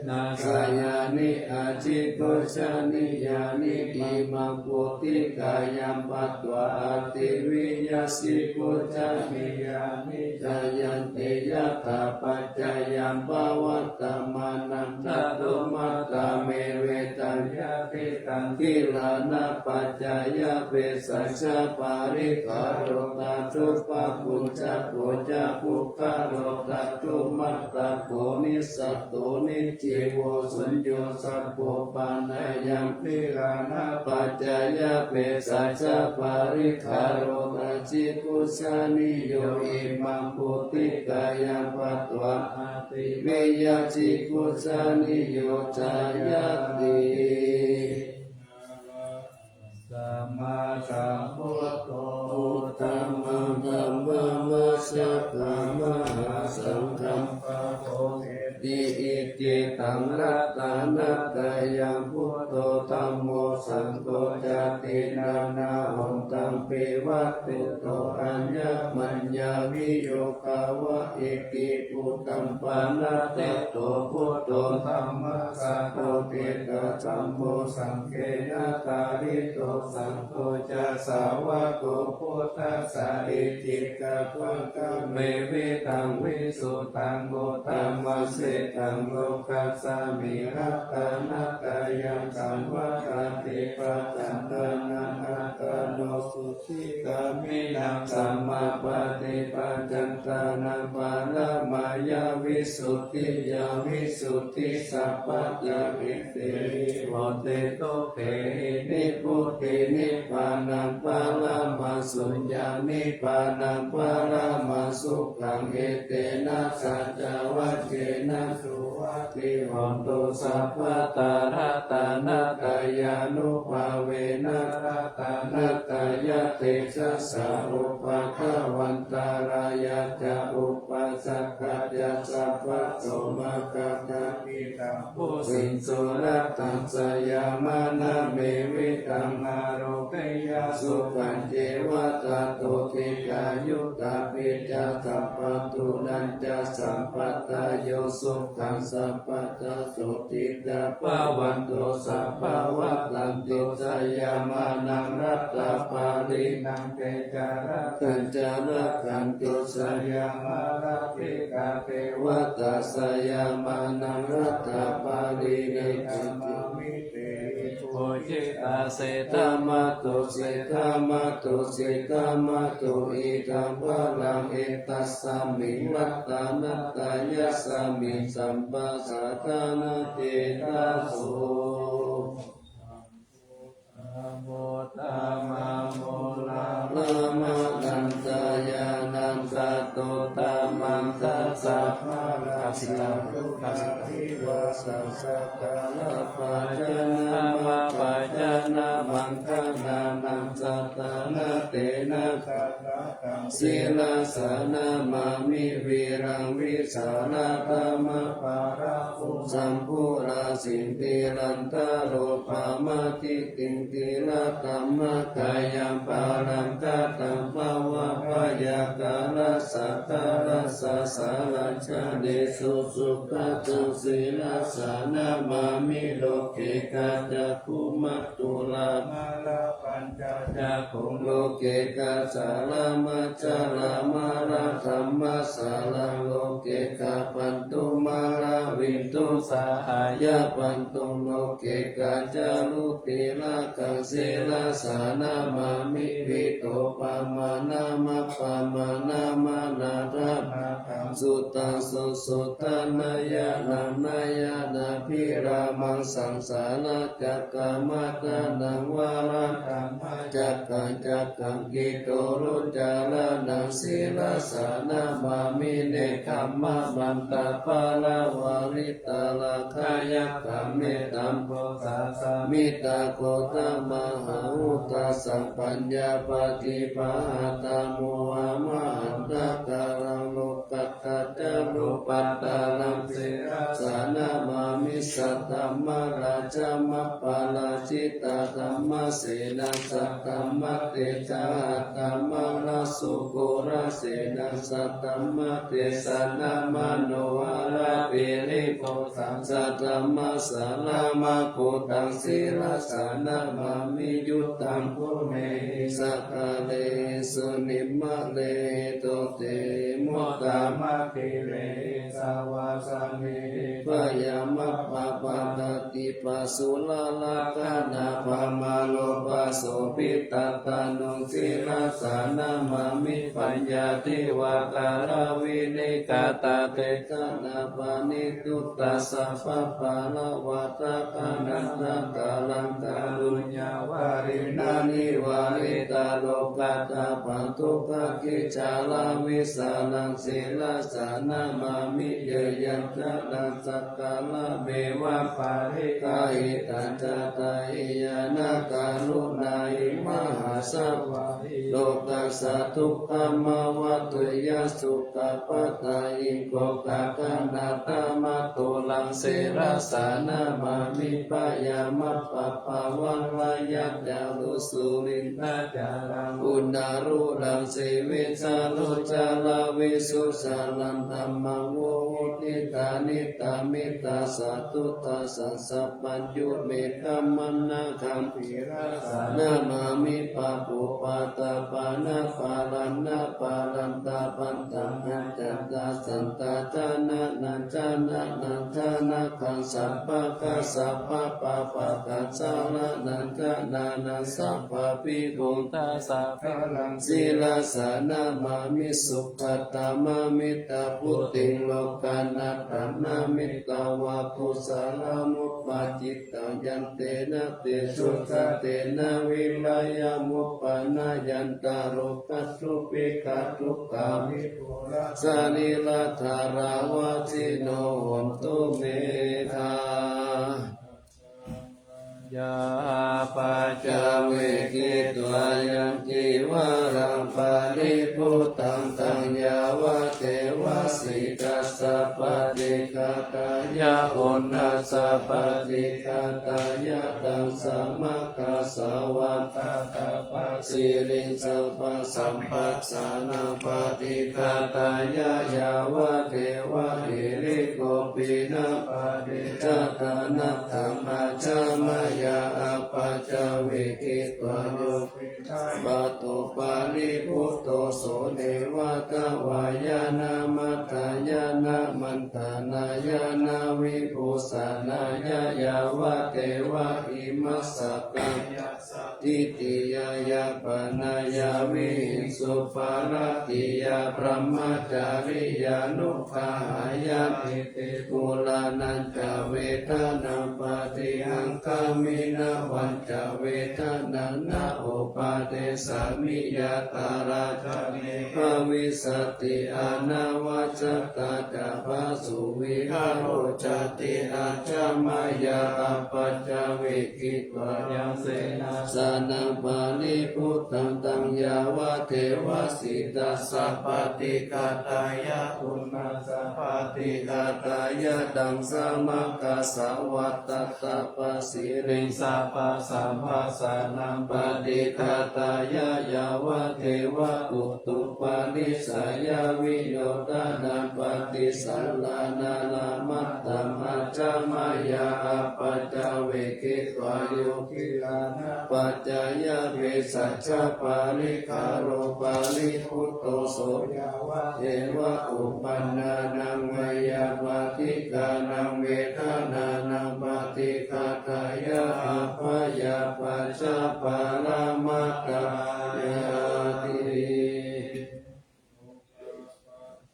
นาสายานิอาจิโกชานิยานิอิมังโพธิกายังปัตตวาติวิยาสิกุจานิยานิจายันติยะถาปัจจายังภวัตตามานันตัตตุมัตตะเมเวตัญญาติตังกิลานะปัจจายะเวสัชชะปาริกาโรตัตตุปะปุญจโกจาภุคโลตัตตุมัตตะโกนิสัตโตนิจิโวสุญโยสัพโพปานายังพิรานะปัจจายะเวสัชชะปาริกาโรตัจิกุสานิโยอิมังโพธิกายังปัตตวาติเมยะจิกุสานิโยจายติสัมมาสัมพุทโธธัมมังธัมมังมัสสะธัมมะสังฆังปะโพติอิติตังรัตนัตถยังพุทโธธัมโมสังโฆจตินานาหันตังปิวัตติโตอัญญมัญญาวิโยคาวะอิติปุตตัมปานาเตโตพุทโธธัมมัสสะโพธิกะธัมโมสังเกนะตาริโตสังโฆจะสาวะโกพุทธัสสะอิติกะปังกัมเมวิตังวิสุตังโกตัมมัสเสตังโลกัสสามิรัตนัตยังสัมวะกติปัจจันตนะอัตโนสุขิกามินังสัมมาปฏิปัจจันตนะปาละมายาวิสุทธิยาวิสุทธิสัพพะยาวิเตโหติโตเตนิพุทธินิพพานังปาละมาสุญญานิพพานังปาละมาสุขังเอเตนะสัจจวัจเจนะสุวัตติหนตุสัพพะตาระตานาตายานุภาเวนะระตานาตายะเตชะสาอุปะคะวันตารายะจะอุปัสสะกัจจะสัพพะโสมะกัจจปิตังผู้สินสุรัตตังสยามานะเมวิตังอาโรกยาสุปัญเจวะตาโตติกายุตาปิจาสัพพตุนันจะสัมปัตตโยสุขังสัพพตโสติตาภวันโตสัพพวัตตันติสยามานังรัตตาปารินังเตจาระกัญจาระกันตุสยามาราภิกาเทวตาสยามานังรัตตาปารินิจันติมิเตโพจิตาเสตมาตุเสตมาตุเสตมาตุอิตัมภะลังเอตัสสามิวัตตานัตตายะสามิสัมปัสสะทานาเตนะโสโมตามาโมลาลามานันตายานันตโตตามังทัส สะ90 90ทิวาสัสสะกาลปัจจนามาปัจจนามังคนานังสัตตานาเตนะศีลาสานามามิวิรังวิสานาตมะปาราภุสัมภูราสินติรันตาโลภามาติติงติละตัมมะกายังปารังกาตัมภวะพยากาลสัตตารัสสะสารัญชาเดสุสุขะตุศีลาสานามามิโลเกกาจักขุมัตตุลามาลาปัญจจักขุโลเกกาสาลามัจจาลามาลาธรรมสาลังโลเกกาปันตุมาลาวินตุสาหายาปันตุโลเกกาจารุติลากังศีลาสานามามิวิโตปามานามาปามานามานาราสุตังสุสุตานายานังนายานาภิรามังสังสาราจักกามาตานังวาระจักกังกิโตรุจาลานังศีลาสานามามิเนคัมมะมันตาปาลาวาริตาลาคายะกาเมตัมโพสาสามิตาโกตมหาอุตสัมปัญญาปฏิปหาตาโมหะมหันตการังโลกัตตะจารุปัตตานังศีลาสานามามิสัตตมะราชมัปปาลาจิตตาธัมมะเสนาสัตตมะเตจาธัมมะราสุโกราเสนาสัตตมะเตสนามโนวาราเปริโกสังสัตตมะสาลามะโกตังศีลาสานามามิยุตตังภูเมสักกะเลสุนิมะเลโตเตมุตตามะกิเลสาวาสามิปยามะปะปะตติปัสสุลาลาคานาภามาโลปัสโสปิตตานุศีลาสานามามิปัญญาติวาการาวินิกาตาเตกานาปานิทุตตาสัพพะปาลวัตตะกานันตะกาลังกาลุญญาวารินานิวาริตาโลกัตตาปันตุภกิจาลาวิสานังศีลาสานามามิเยยันตะนัสสะกาลเมวะปาริกาหิตันตะตาหิยานาการุณาหิมหาสัพพะโลกัสสะทุกขมวัตตุยสุขปัตตายิโกกะกะนาตามะตุลังศีลาสานามามิปยามะปะปะวันวายัตยาลุสุรินทาจารังอุณารุลังสีวิสาลุจาลาวิสุสาลันธัมมังโวติตานิตามิตาสัตุตาสัสสะปัญจุเมตัมมนาคัมภิราสานามามิปะปุปะตาปานาปาลันนาปาลันตาปันตัมหันจัตตาสันตาจานะนันจานะนันจานะขันสัพพะกะสัพพะปะปะกัสสะละนันจานานันสัพพะปิกุตาสัพพะลังศีลาสานามามิสุขตามามิตาพุทธิโลกานัตถานามิตาวะปุสาลามุปปาจิตตังยันเตนะเตสุขเตนะวิลายามุปปานายันตาโรกัสสุปิกาทุกขามิปุระสานิลาธาราวาจิโนหนตุเมธายาปัจจเวกิตวายังจีวารังปาริพุตังตังยาวะเทวะสิกัสสะปะติกาตายะโอนัสสะปะติกาตายะตังสัมมะกัสสะวัตตะตะปัสสิริสัพพะสัมปัสสะนังปะติกาตายะยาวะเทวะหิริโกปินะปะติจัตตานัตถะมัจจามยาอาปัจจเวกิตวายุปัตโตปาลิพุตโตโสเนวะตวายานามัตตายานามันตานายานาวิปุสานายายาวะเทวะอิมัสสะกังทิติยายาปนายาวิสุ สุปาราติยาพระมจาริยานุภาหายาติติปุลานันจะเวทนาปฏิหังคามินาวันจะเวทนานาโอปาเดสามิยาตาราชเนภวิสติอานาวาจตาจาภาสุวิหารุจติอาจามายาปัจจเวกิตวายังเสนาสานังปานิพุทธังตังยาวะเทวสิตัสสะปฏิกาตายะปุณณสัพพติกาตายะดังสมัคคะสวัตตตะปะสิริสัพพะสัมภาสานังปฏิกาตายะยาวะเทวะอุตุปานิสายาวิโยตานังปฏิสัลลานานามัตตัมอาจามายาปัจจเวกิตวายุกิลานะปัจจายะเวสัจจปาลิคาโรปาลิพุตโตโสยาวะเทวะอุปันนานังวยาปฏิกานังเวทนานังปฏิกาตายะอัปยาปัจจปารามัตตายาติ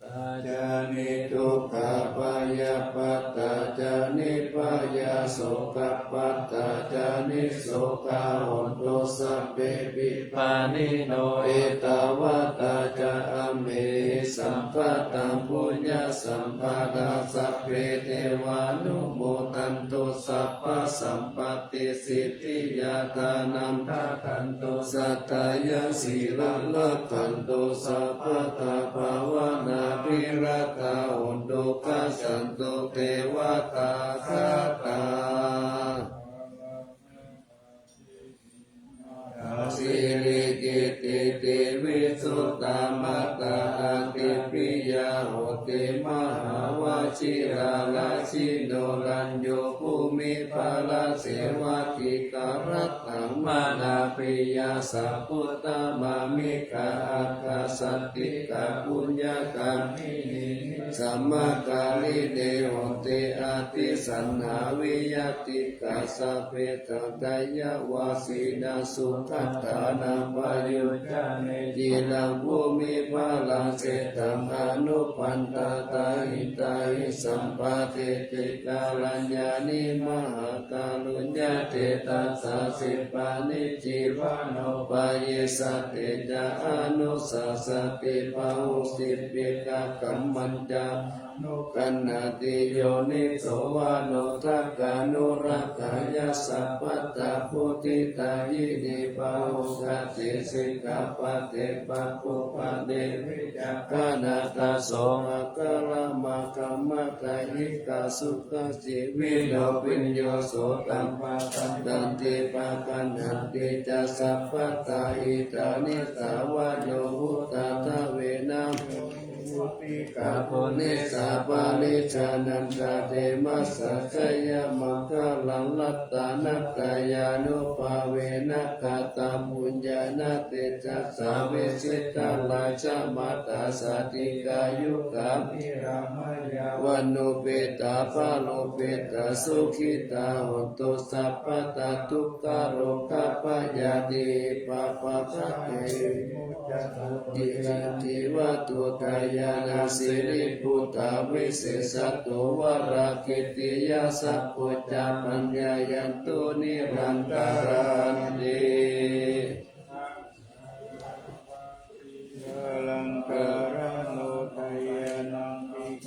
ตาจานิทุกขปายาปัตตาจานิปายาโสกปัตตาจานิโสกาหนตุสัพเพปิปานิโนเอตาวะตาจาอเมสัมปะตังปุญญสัมปะทาสัพเพเทวานุโมทันตุสัพพะสัมปติสิทธิยาตานัมทัคันตุสัตตายะสีลังลักขันตุสัพพะตาภาวนาภิรัตาอุนตุกัสสันตุเทวตาคาตาสิริกิติติวิสุตตามัตตาอัติปิยาโหติมหาวชิราลาชิโนรัญโยภูมิภาลเสวะกิการัตถังมานาปิยาสัพพุตตมามิกาอัคคสติกาปุญญากามินิสัมมาการิเดโหติอาติสันหาวิยติกาสัพเพตังกายวาสีนาสุขัตถานังวายุจาเนจิลังภูมิภาลังเสตังอนุปันตาตาหิตาหิสัมปะเทติกาลัญญานิมหากาลุญญาเตตัสสะสิปานิจิวานุปายสัตเตจาอนุสัสสติปะหุสิปิกากัมมันจานุกันนาติโยนิโสวานุทักกานุรักขายาสัพพตาพุติตายินิปะหุสัตติสิกาปะเตปะปุปะเดวิจักขานาตาโสอะกะละมะกัมมะตายิกาสุขสิวิโนปิญโยโสตัมปะตันตันติปะกันหันติจัสสัพพตาอิตานิสาวะโยหุตตะเวนะมุติกาโพนิสาปาลิชานันตาเตมัสสะชยมังคะลังลัตตานัตตายานุภาเวนะกาตาปุญญานาเตจัสสาเวสิตาลาชมัตตาสติกายุกามิรามายาวันโนเปตาปาโลเปตาสุขิตาหุนตุสัพพตาทุกขโรคปยาติปะปะคะเตติทิวะตุกายานาสิริพุทธาวิเศษตุวราคิติยาสัพพุจจาปัญญายันตุนิรันตารันติลังการโนทายานังปิเก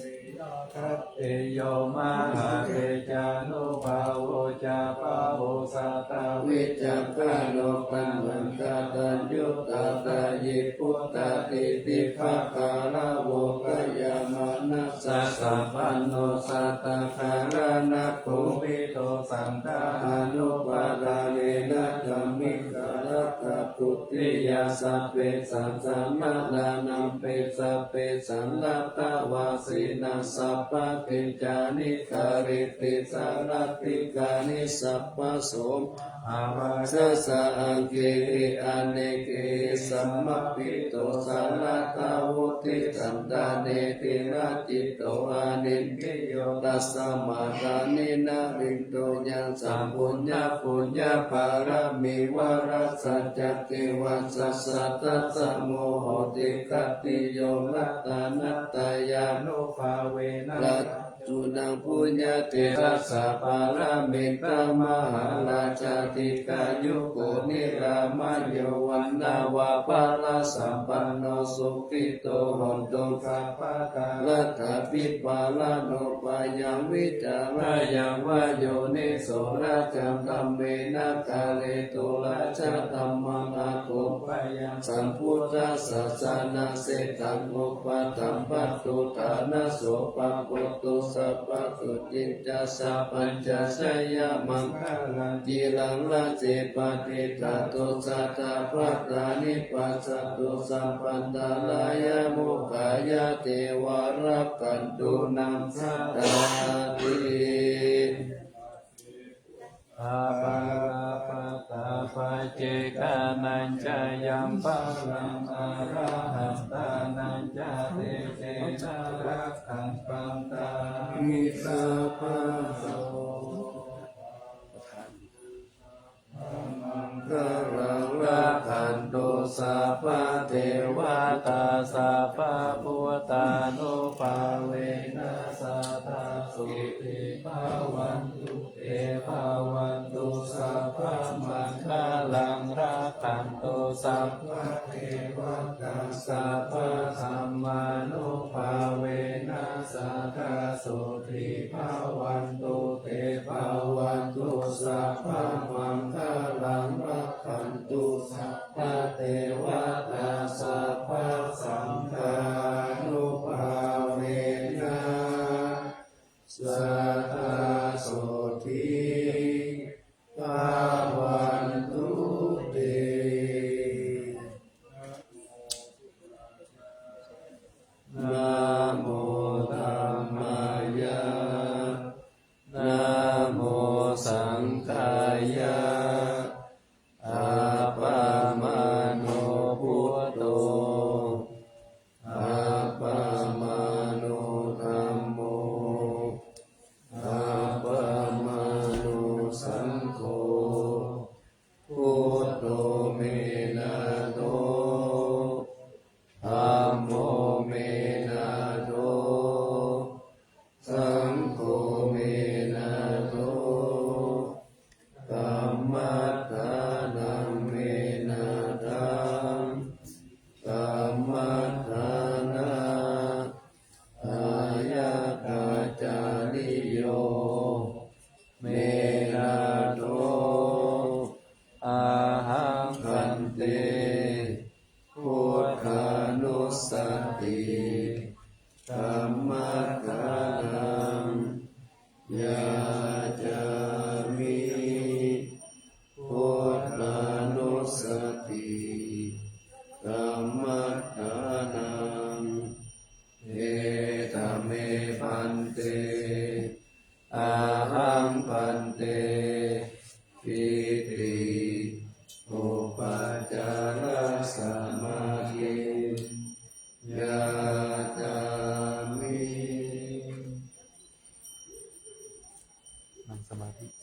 ทัตเตโยมหาเตจานุภาโวจาปะโหสัตตวิจักขโนปันมันตาตัญยุตตาตายิพุตตาติติภะคาระโวกยามานัสสะสัพพันโนสัตตะคาระนะโควิโตสังฆาอนุปาทาเนนะกัมมิกาลตะตุติยาสัพเพสัมสัมมานานัมเปสัพเพสัมลัตตวาสีนาสัพพะเทจานิคาริติสารติกานิสัพพะโสมอาวาสสะอังเกหิอเนเกสัมมปิโตสารตาวุ ติสันตาเนติระจิตโตอานินทิโยตัสสะมาตานินาริโตยังสัมปุญญาปุญญาภารมิวรัสสัจจติวัสสะสัตตะโมโหติกัตติโยรัตตานัตตายานุภาเวนะจุนังปุญญาเตระสะปารามิตามหาราชาติกายุโกนิรามโยวันนาวาปาลาสัมปันโนสุขิโตหนตุคาปะกาลัตถปิปาลาโนปายังวิจารายังวาโยนิโสราจัมธัมเมนะกาเลตุลาชะธัมมังอาโกปะยังสัมพุทธัสสะสานาเสตังอุปะตัมปัตตุฐานะโสปะปุตตุสัพพะสุจิตจัสสะปัญจชยมังคลังจิรังละเจปฏิตาตุสัตตะภัตตานิปัสสตุสัมปันตาลายมุขายะเทวารักขันตุนังสัตตาติอาปาราปะตาปะเจกานัญจายัมปะลังอาระหัตตานัญจาเตเตนะรักขันปันตามิสัพพะโสกรังรักขันตุสัพพะเทวตาสัพพะพุทธานุภาเวนัสสะทาสุติภาวันตุเตภาวันตุสัพพะมังคลังรักขันตุสัพพะเทวตาสัพพะสัมมานุภาเวนัสสะทาสุติภาวันตุเตภาวันตุสัพพะมังคลังรักขันตุสัพพะเทวตาสัพพะสังฆานุภาเวนะสัทธาโสทิภาวันตุเตนะโมธัมมายะนะโมสังฆายะอาปามาโนพุทโธอาปามาโนธัมโมอาปามาโนสังโฆพุทโธเมนะโตธัมโมเมนะโตสังโฆเมนะโตธัมมัฏฐานังเมนะทังธัมมัฏฐานะอายะกาจานิโยเมนะโตอาหังคันเตพุทธานุสติธัมมัฏฐานังยาจามิพุทธานุสติธัมมัฏฐานังเอตเมพันเตอาหังพันเตปิติอุปจาระสมาธิยาจามินั่งสมาธิ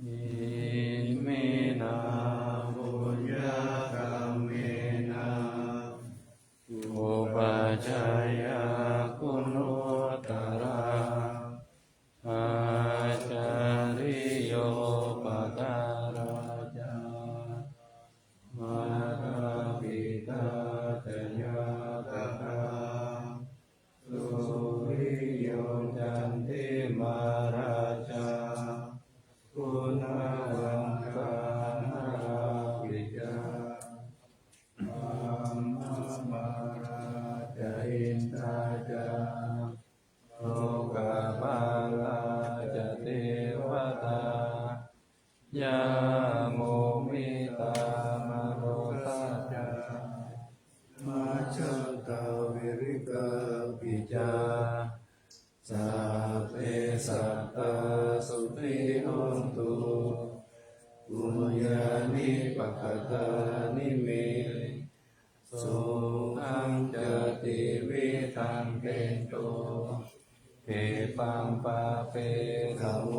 อิเมนะบุญญากรรมเมนะอุปัชฌายาคุณุตตระอาจาริโยปการะจามาราปิตาจยาตถาสุริโยจันติมาราชาคุณวัน อินทราจาโลกาภาลาจะเทวตายาโมมิตามโรสาจามาชันตาวิริกาปิจาสัพเพสัตตาสุติโหนตุปุญญานิปัคตานิเมสุขังจติวิทังเกโตเปปังปาเปขโม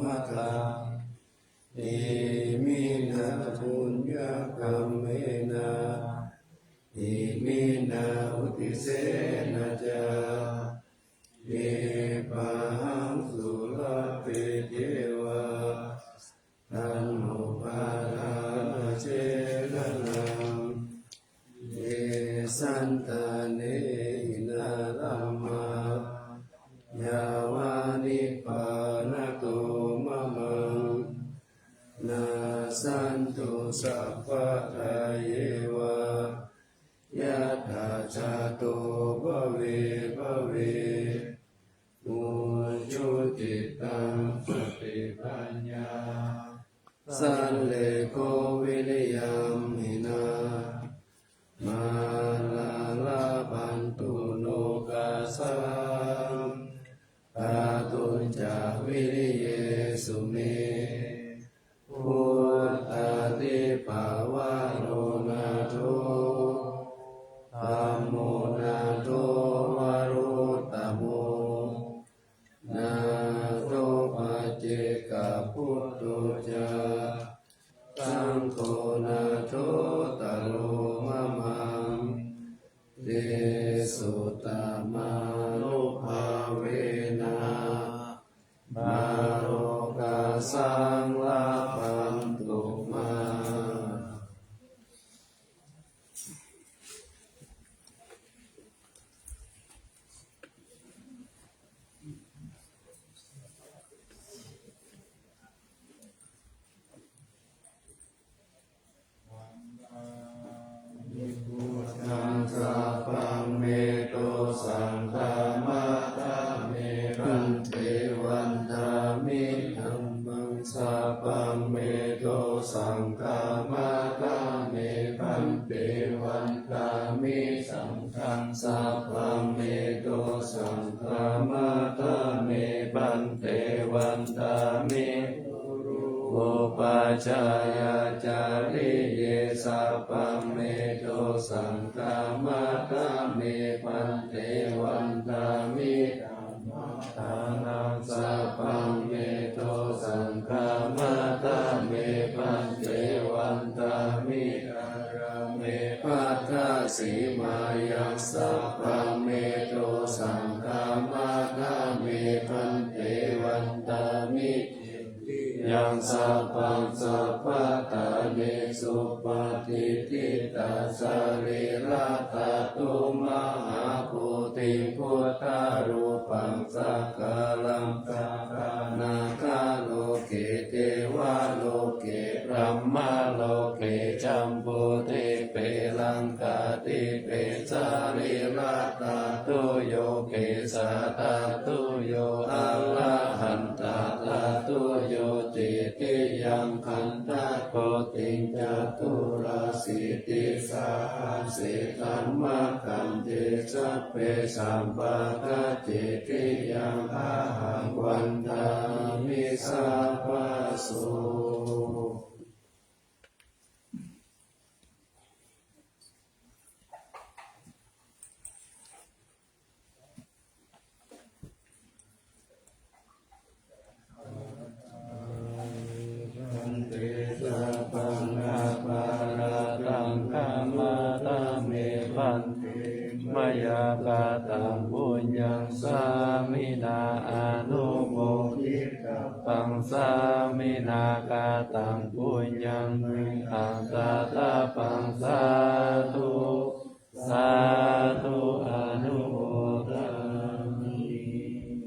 มะตังอิมินาปุญญกรรมเมนะอิมินาอุติเสนะจาเยปังสุรเปเทวะตันโมปาราเชนะนังเยสันตาเนนะรัมมายาวานิปานโตมะมังนาสันตุสัพพะทาเยวะยะถาจาโตภเวภเวมุจุติตังสติปัญญาสันเลโกวิริยัมหินามาลาลาปันตุโลกาสังปาตุจจาวิริเยสุเมพุทธาติภาวะโรนาโทธัมโมนาโทวโรตโมนาโตปัจเจกพุทโธจาสังโฆนาโทตโลมะมังเดสุตมานุภาเวนะบาโรกาสังลาปันตุมาทังสัพพังเมโตสังฆามาตาเมรันเทวันทามิธัมมังสัพพังเมโตสังฆามาตาเมรันเทวันทามิสังฆังสัพพังเมโตสังฆามาตาเมรันเทวันทามิโอปัจจายาจาริเยสัพพังเมโตสังฆามาตาเมปันเตวันตามิทานังสัพพังเมโตสังฆามาตาเมปันเตวันตามิอาราเมปัตตาสีมายังสัพพังเมโตสังฆามาตาเมปันเตวันตามิยังสัพพังสัพพะตาเนสุปฏิทิตาสรีระตาตุมหาภูติพุทธารูปังสักกาลังกานาคาโลเกเทวาโลเกพรหมโลเกจัมปุเทเปลังกาติเปสารีระตาตุโยเกสาตาตุโยอะระหันตาตาตุโยติติยังคันตะโพติงจตุราสิติสาเสธัมมะคันเตสัพเพสัมปะทะเจติยังอาหังวันทามิสัพพะโสมายากาตังปุญญังสามินาอนุโมทิตังสามินากาตังปุญญังอังตตาปังสาธุสาธุอนุโมทามิ ป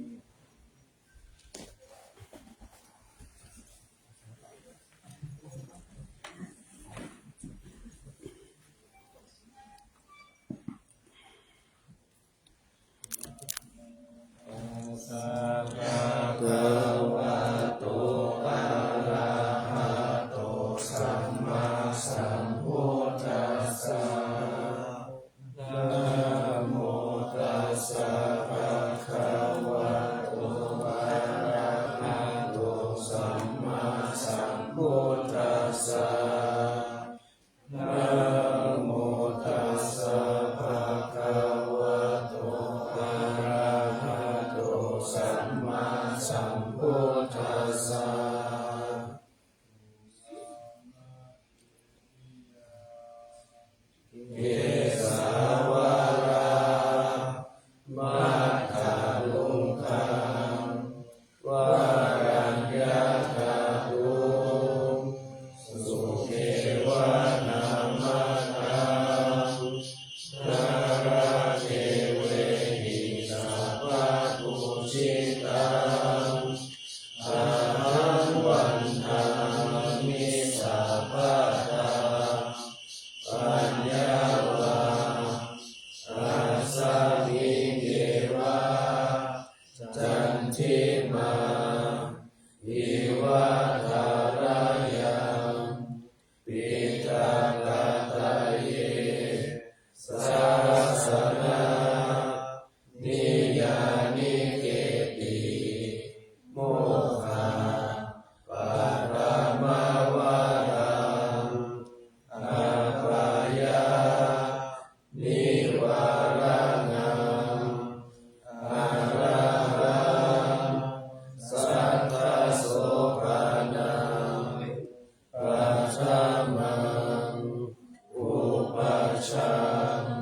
ะ